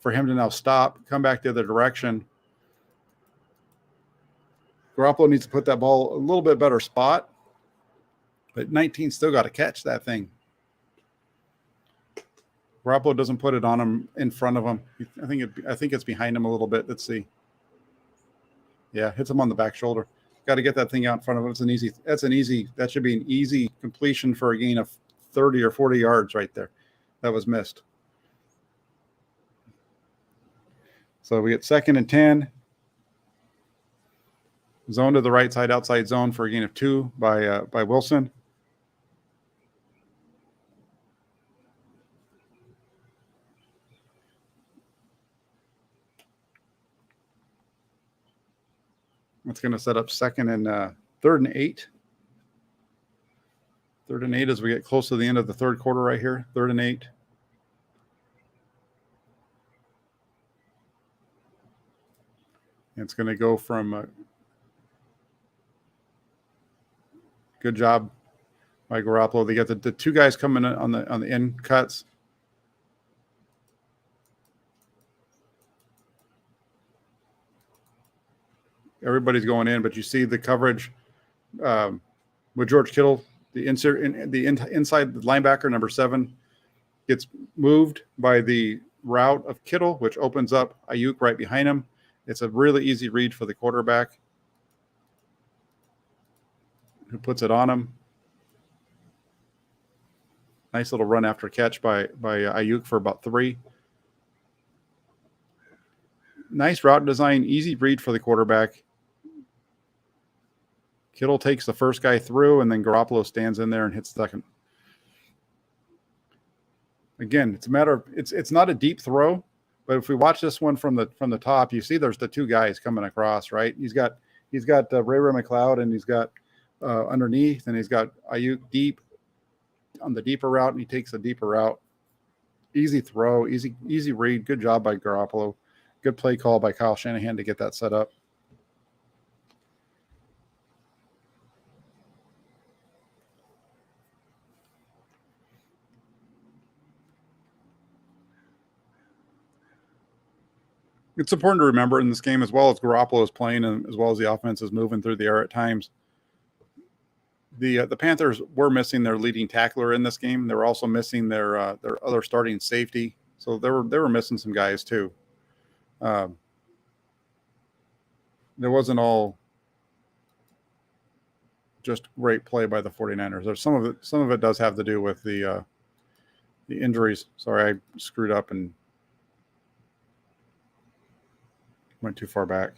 for him to now stop, come back the other direction? Garoppolo needs to put that ball a little bit better spot, but 19 still got to catch that thing. Garoppolo doesn't put it on him in front of him. I think it's behind him a little bit. Let's see. Yeah, hits him on the back shoulder. Got to get that thing out in front of him. That should be an easy completion for a gain of 30 or 40 yards right there. That was missed. So we get 2nd and 10. Zone to the right side, outside zone for a gain of 2 by Wilson. That's going to set up 2nd and 3rd and 8. 3rd and 8 as we get close to the end of the third quarter right here. 3rd and 8. And it's going to go from good job by Garoppolo. They got the 2 guys coming on the end cuts. Everybody's going in, but you see the coverage with George Kittle inside linebacker number 7 gets moved by the route of Kittle, which opens up Ayuk right behind him. It's a really easy read for the quarterback, who puts it on him. Nice little run after catch by Ayuk for about 3. Nice route design, easy read for the quarterback. Kittle takes the first guy through, and then Garoppolo stands in there and hits second. Again, it's a matter of it's not a deep throw, but if we watch this one from the top, you see there's the 2 guys coming across, right? He's got Ray McLeod, and he's got underneath, and he's got Ayuk deep on the deeper route, and he takes the deeper route. Easy throw, easy read. Good job by Garoppolo. Good play call by Kyle Shanahan to get that set up. It's important to remember in this game, as well as Garoppolo is playing and as well as the offense is moving through the air at times, the Panthers were missing their leading tackler in this game. They were also missing their other starting safety. So they were missing some guys too. There wasn't all just great play by the 49ers. There's some of it does have to do with the injuries. Sorry, I screwed up and went too far back.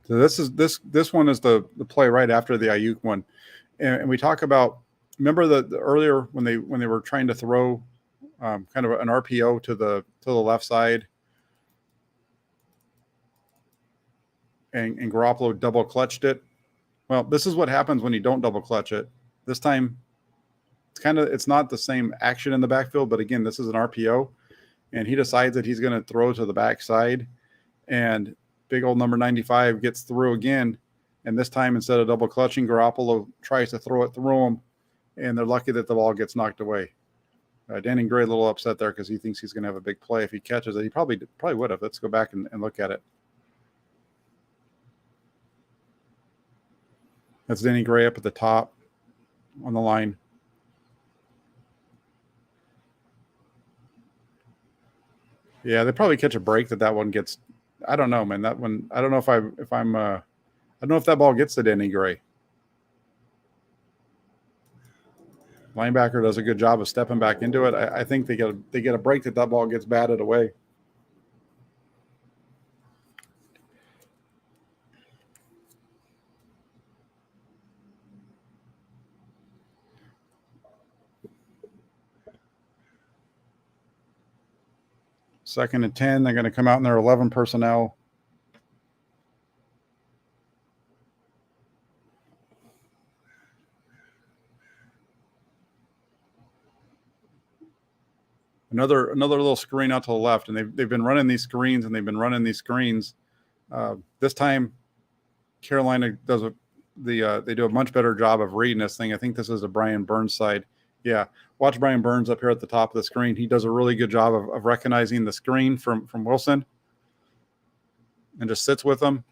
So this one is the play right after the Ayuk one, and we talk about, remember the earlier when they were trying to throw kind of an RPO to the left side, and Garoppolo double clutched it. Well, this is what happens when you don't double clutch it. This time, it's not the same action in the backfield, but again, this is an RPO, and he decides that he's going to throw to the backside, and big old number 95 gets through again, and this time instead of double clutching, Garoppolo tries to throw it through him, and they're lucky that the ball gets knocked away. Danny Gray a little upset there because he thinks he's going to have a big play if he catches it. He probably would have. Let's go back and look at it. That's Danny Gray up at the top on the line. Yeah, they probably catch a break that one gets. I don't know, man. That one, I don't know if I don't know if that ball gets to Danny Gray. Linebacker does a good job of stepping back into it. I think they get a break that ball gets batted away. Second and 10, they're going to come out in their 11 personnel. Another little screen out to the left, and they've been running these screens, this time, Carolina does they do a much better job of reading this thing. I think this is a Brian Burns side. Yeah, watch Brian Burns up here at the top of the screen. He does a really good job of recognizing the screen from Wilson, and just sits with them,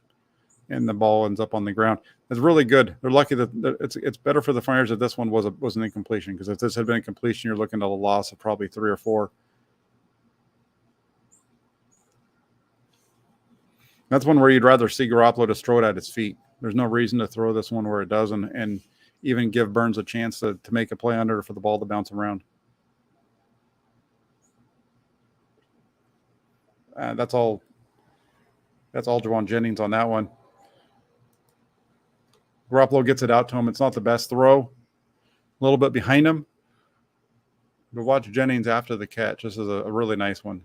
and the ball ends up on the ground. It's really good. They're lucky that it's better for the Flyers that this one was an incompletion, because if this had been a completion, you're looking at a loss of probably 3 or 4. That's one where you'd rather see Garoppolo just throw it at his feet. There's no reason to throw this one where it doesn't, and even give Burns a chance to make a play under for the ball to bounce around. That's all Jawan Jennings on that one. Garoppolo gets it out to him. It's not the best throw. A little bit behind him. But watch Jennings after the catch. This is a really nice one.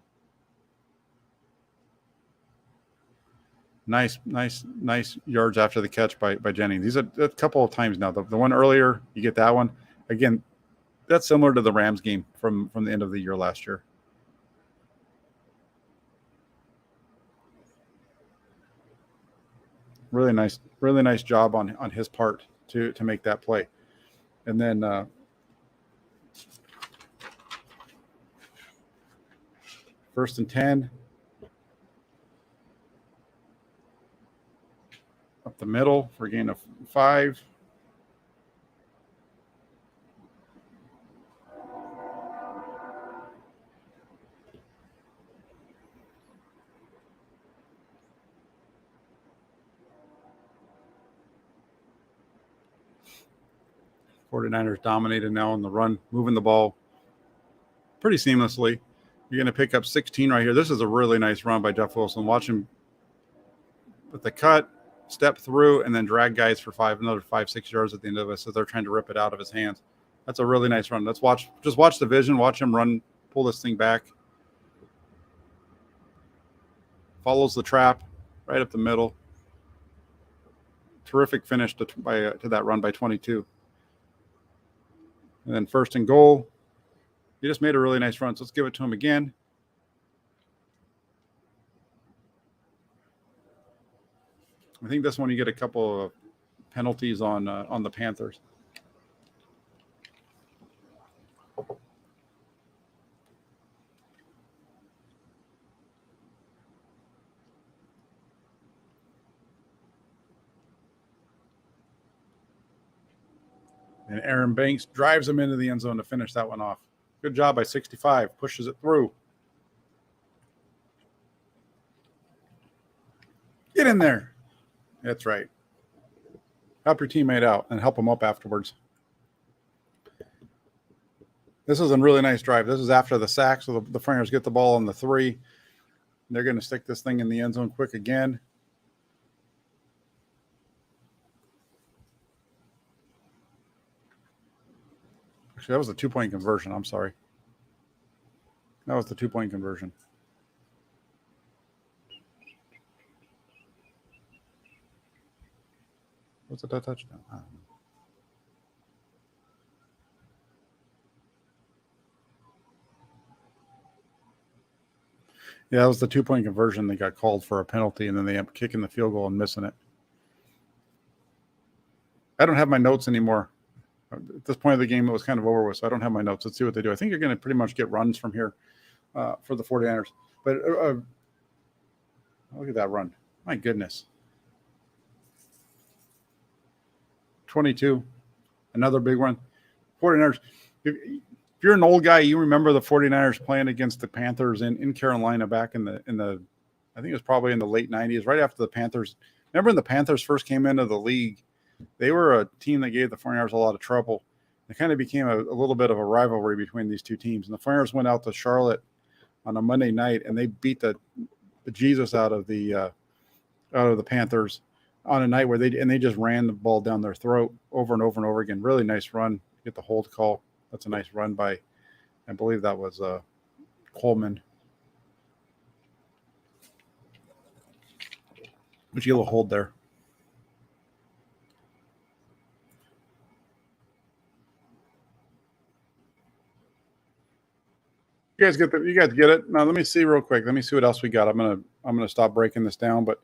Nice yards after the catch by Jennings. These are a couple of times now. The one earlier, you get that one. Again, that's similar to the Rams game from the end of the year last year. Really nice job on his part to make that play. And then First and 10. Up the middle for a gain of 5. '49ers dominated now on the run, moving the ball pretty seamlessly. You're going to pick up 16 right here. This is a really nice run by Jeff Wilson. Watch him with the cut, step through, and then drag guys for another 5-6 yards at the end of it. So they're trying to rip it out of his hands. That's a really nice run. Just watch the vision. Watch him run, pull this thing back. Follows the trap right up the middle. Terrific finish to that run by 22. And then first and goal. He just made a really nice run. So let's give it to him again. I think this one you get a couple of penalties on the Panthers. And Aaron Banks drives him into the end zone to finish that one off. Good job by 65. Pushes it through. Get in there. That's right. Help your teammate out and help him up afterwards. This is a really nice drive. This is after the sack, so the Framers get the ball on the 3. They're going to stick this thing in the end zone quick again. Actually, that was the 2-point conversion. I'm sorry. That was the 2-point conversion. What's that touchdown? Yeah, that was the 2-point conversion. They got called for a penalty, and then they ended up kicking the field goal and missing it. I don't have my notes anymore. At this point of the game, it was kind of over with, so I don't have my notes. Let's see what they do. I think you're going to pretty much get runs from here for the 49ers. But look at that run. My goodness. 22. Another big one. 49ers. If you're an old guy, you remember the 49ers playing against the Panthers in Carolina back in the I think it was probably in the late 90s, right after the Panthers. Remember when the Panthers first came into the league? They were a team that gave the 49ers a lot of trouble. It kind of became a little bit of a rivalry between these two teams. And the 49ers went out to Charlotte on a Monday night, and they beat the Jesus out of the Panthers on a night where they just ran the ball down their throat over and over and over again. Really nice run. Get the hold call. That's a nice run by, I believe that was Coleman. But you get a hold there. You guys get it. Now let me see real quick. Let me see what else we got. I'm gonna stop breaking this down, but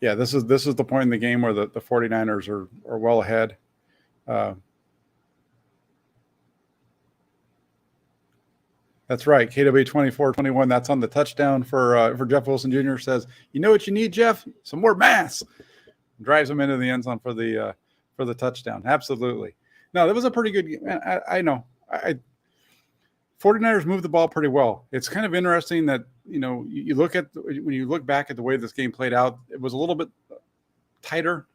yeah, this is the point in the game where the 49ers are well ahead. That's right. KW 24-21. That's on the touchdown for Jeff Wilson Jr. Says, you know what you need, Jeff? Some more mass. Drives him into the end zone for the touchdown. Absolutely. No, that was a pretty good game. I know. 49ers moved the ball pretty well. It's kind of interesting that, when you look back at the way this game played out, it was a little bit tighter,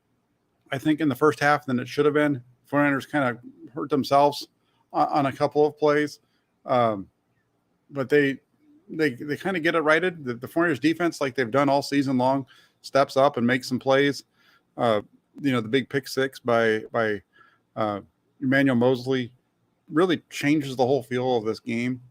I think, in the first half than it should have been. 49ers kind of hurt themselves on a couple of plays. But they kind of get it righted. The 49ers defense, like they've done all season long, steps up and makes some plays. The big pick six by Emmanuel Mosley really changes the whole feel of this game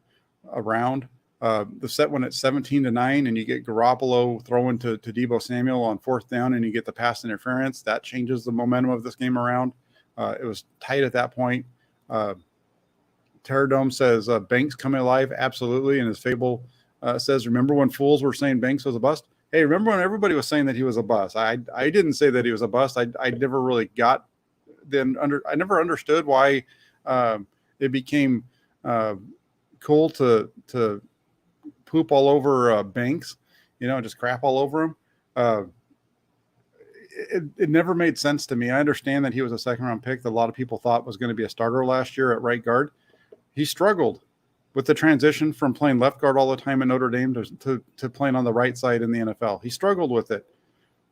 around. The set when it's 17-9 and you get Garoppolo throwing to Deebo Samuel on 4th down and you get the pass interference, that changes the momentum of this game around. It was tight at that point. Terradome says Banks coming alive, absolutely. And as Fable says, remember when fools were saying Banks was a bust? Hey, remember when everybody was saying that he was a bust? I didn't say that he was a bust. I never really got I never understood why it became cool to poop all over Banks, just crap all over him. It never made sense to me. I understand that he was a second-round pick that a lot of people thought was going to be a starter last year at right guard. He struggled with the transition from playing left guard all the time at Notre Dame to playing on the right side in the NFL. He struggled with it.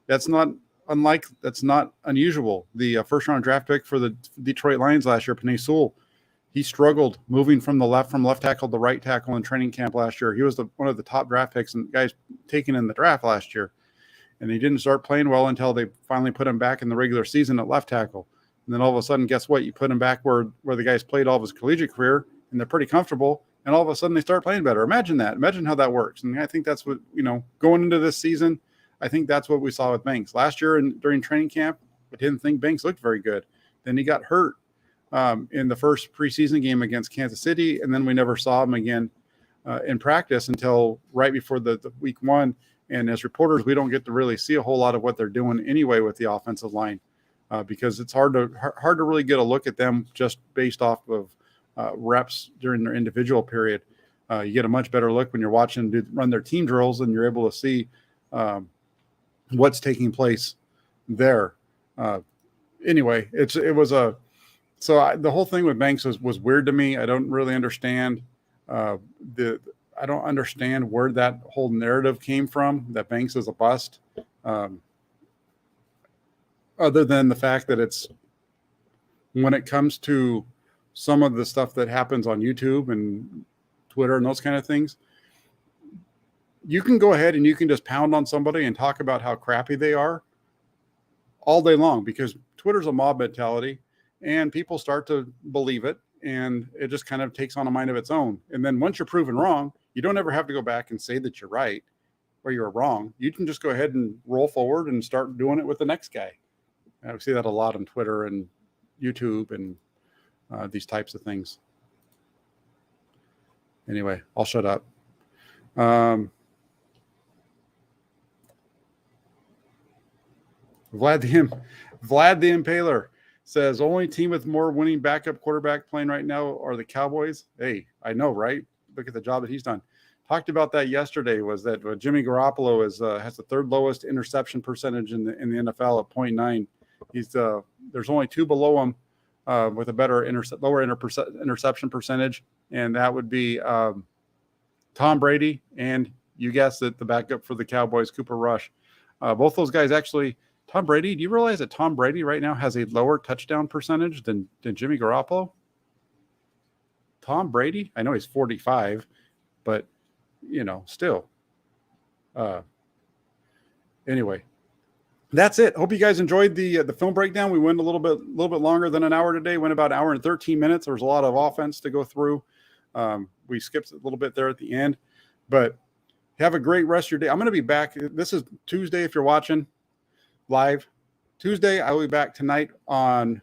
That's not unusual. The first-round draft pick for the Detroit Lions last year, Penei Sewell, he struggled moving from left tackle to right tackle in training camp last year. He was one of the top draft picks and guys taken in the draft last year. And he didn't start playing well until they finally put him back in the regular season at left tackle. And then all of a sudden, guess what? You put him back where the guys played all of his collegiate career, and they're pretty comfortable. And all of a sudden, they start playing better. Imagine that. Imagine how that works. And I think that's what, going into this season, I think that's what we saw with Banks. Last year during training camp, I didn't think Banks looked very good. Then he got hurt in the first preseason game against Kansas City, and then we never saw him again in practice until right before the week one. And as reporters, we don't get to really see a whole lot of what they're doing anyway with the offensive line because it's hard to really get a look at them just based off of reps during their individual period. You get a much better look when you're watching them run their team drills, and you're able to see what's taking place there. Anyway, the whole thing with Banks was weird to me. I don't really understand I don't understand where that whole narrative came from, that Banks is a bust, other than the fact that it's when it comes to some of the stuff that happens on YouTube and Twitter and those kind of things, you can go ahead and you can just pound on somebody and talk about how crappy they are all day long because Twitter's a mob mentality and people start to believe it. And it just kind of takes on a mind of its own. And then once you're proven wrong, you don't ever have to go back and say that you're right or you're wrong. You can just go ahead and roll forward and start doing it with the next guy. I see that a lot on Twitter and YouTube and these types of things. Anyway, I'll shut up. Vlad the Impaler says only team with more winning backup quarterback playing right now are the Cowboys. Hey, I know, right? Look at the job that he's done. Talked about that yesterday. Was that Jimmy Garoppolo has the third lowest interception percentage in the NFL at 0.9. He's there's only two below him with a better lower interception percentage, and that would be Tom Brady and you guessed it, the backup for the Cowboys, Cooper Rush. Both those guys actually. Tom Brady, do you realize that Tom Brady right now has a lower touchdown percentage than Jimmy Garoppolo? Tom Brady, I know he's 45, but still. Anyway, that's it. Hope you guys enjoyed the film breakdown. We went a little bit longer than an hour today. Went about an hour and 13 minutes. There was a lot of offense to go through. We skipped a little bit there at the end, but have a great rest of your day. I'm going to be back. This is Tuesday if you're watching live. Tuesday, I will be back tonight on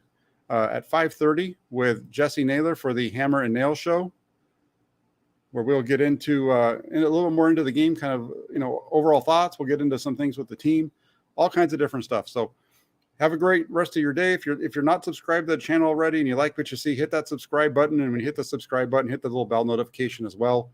at 5:30 with Jesse Naylor for the Hammer and Nail show, where we'll get into a little more into the game, kind of overall thoughts. We'll get into some things with the team, all kinds of different stuff. So have a great rest of your day. If you're not subscribed to the channel already and you like what you see, hit that subscribe button. And when you hit the subscribe button, hit the little bell notification as well.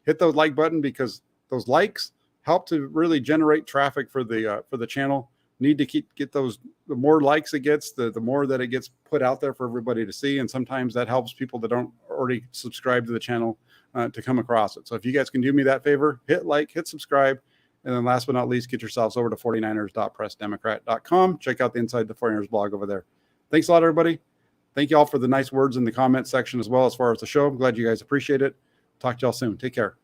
Hit the like button because those likes help to really generate traffic for the channel. Need to get those. The more likes it gets, the more that it gets put out there for everybody to see. And sometimes that helps people that don't already subscribe to the channel to come across it. So if you guys can do me that favor, hit like, hit subscribe. And then last but not least, get yourselves over to 49ers.pressdemocrat.com. Check out the Inside the 49ers blog over there. Thanks a lot, everybody. Thank you all for the nice words in the comment section as well as far as the show. I'm glad you guys appreciate it. Talk to y'all soon. Take care.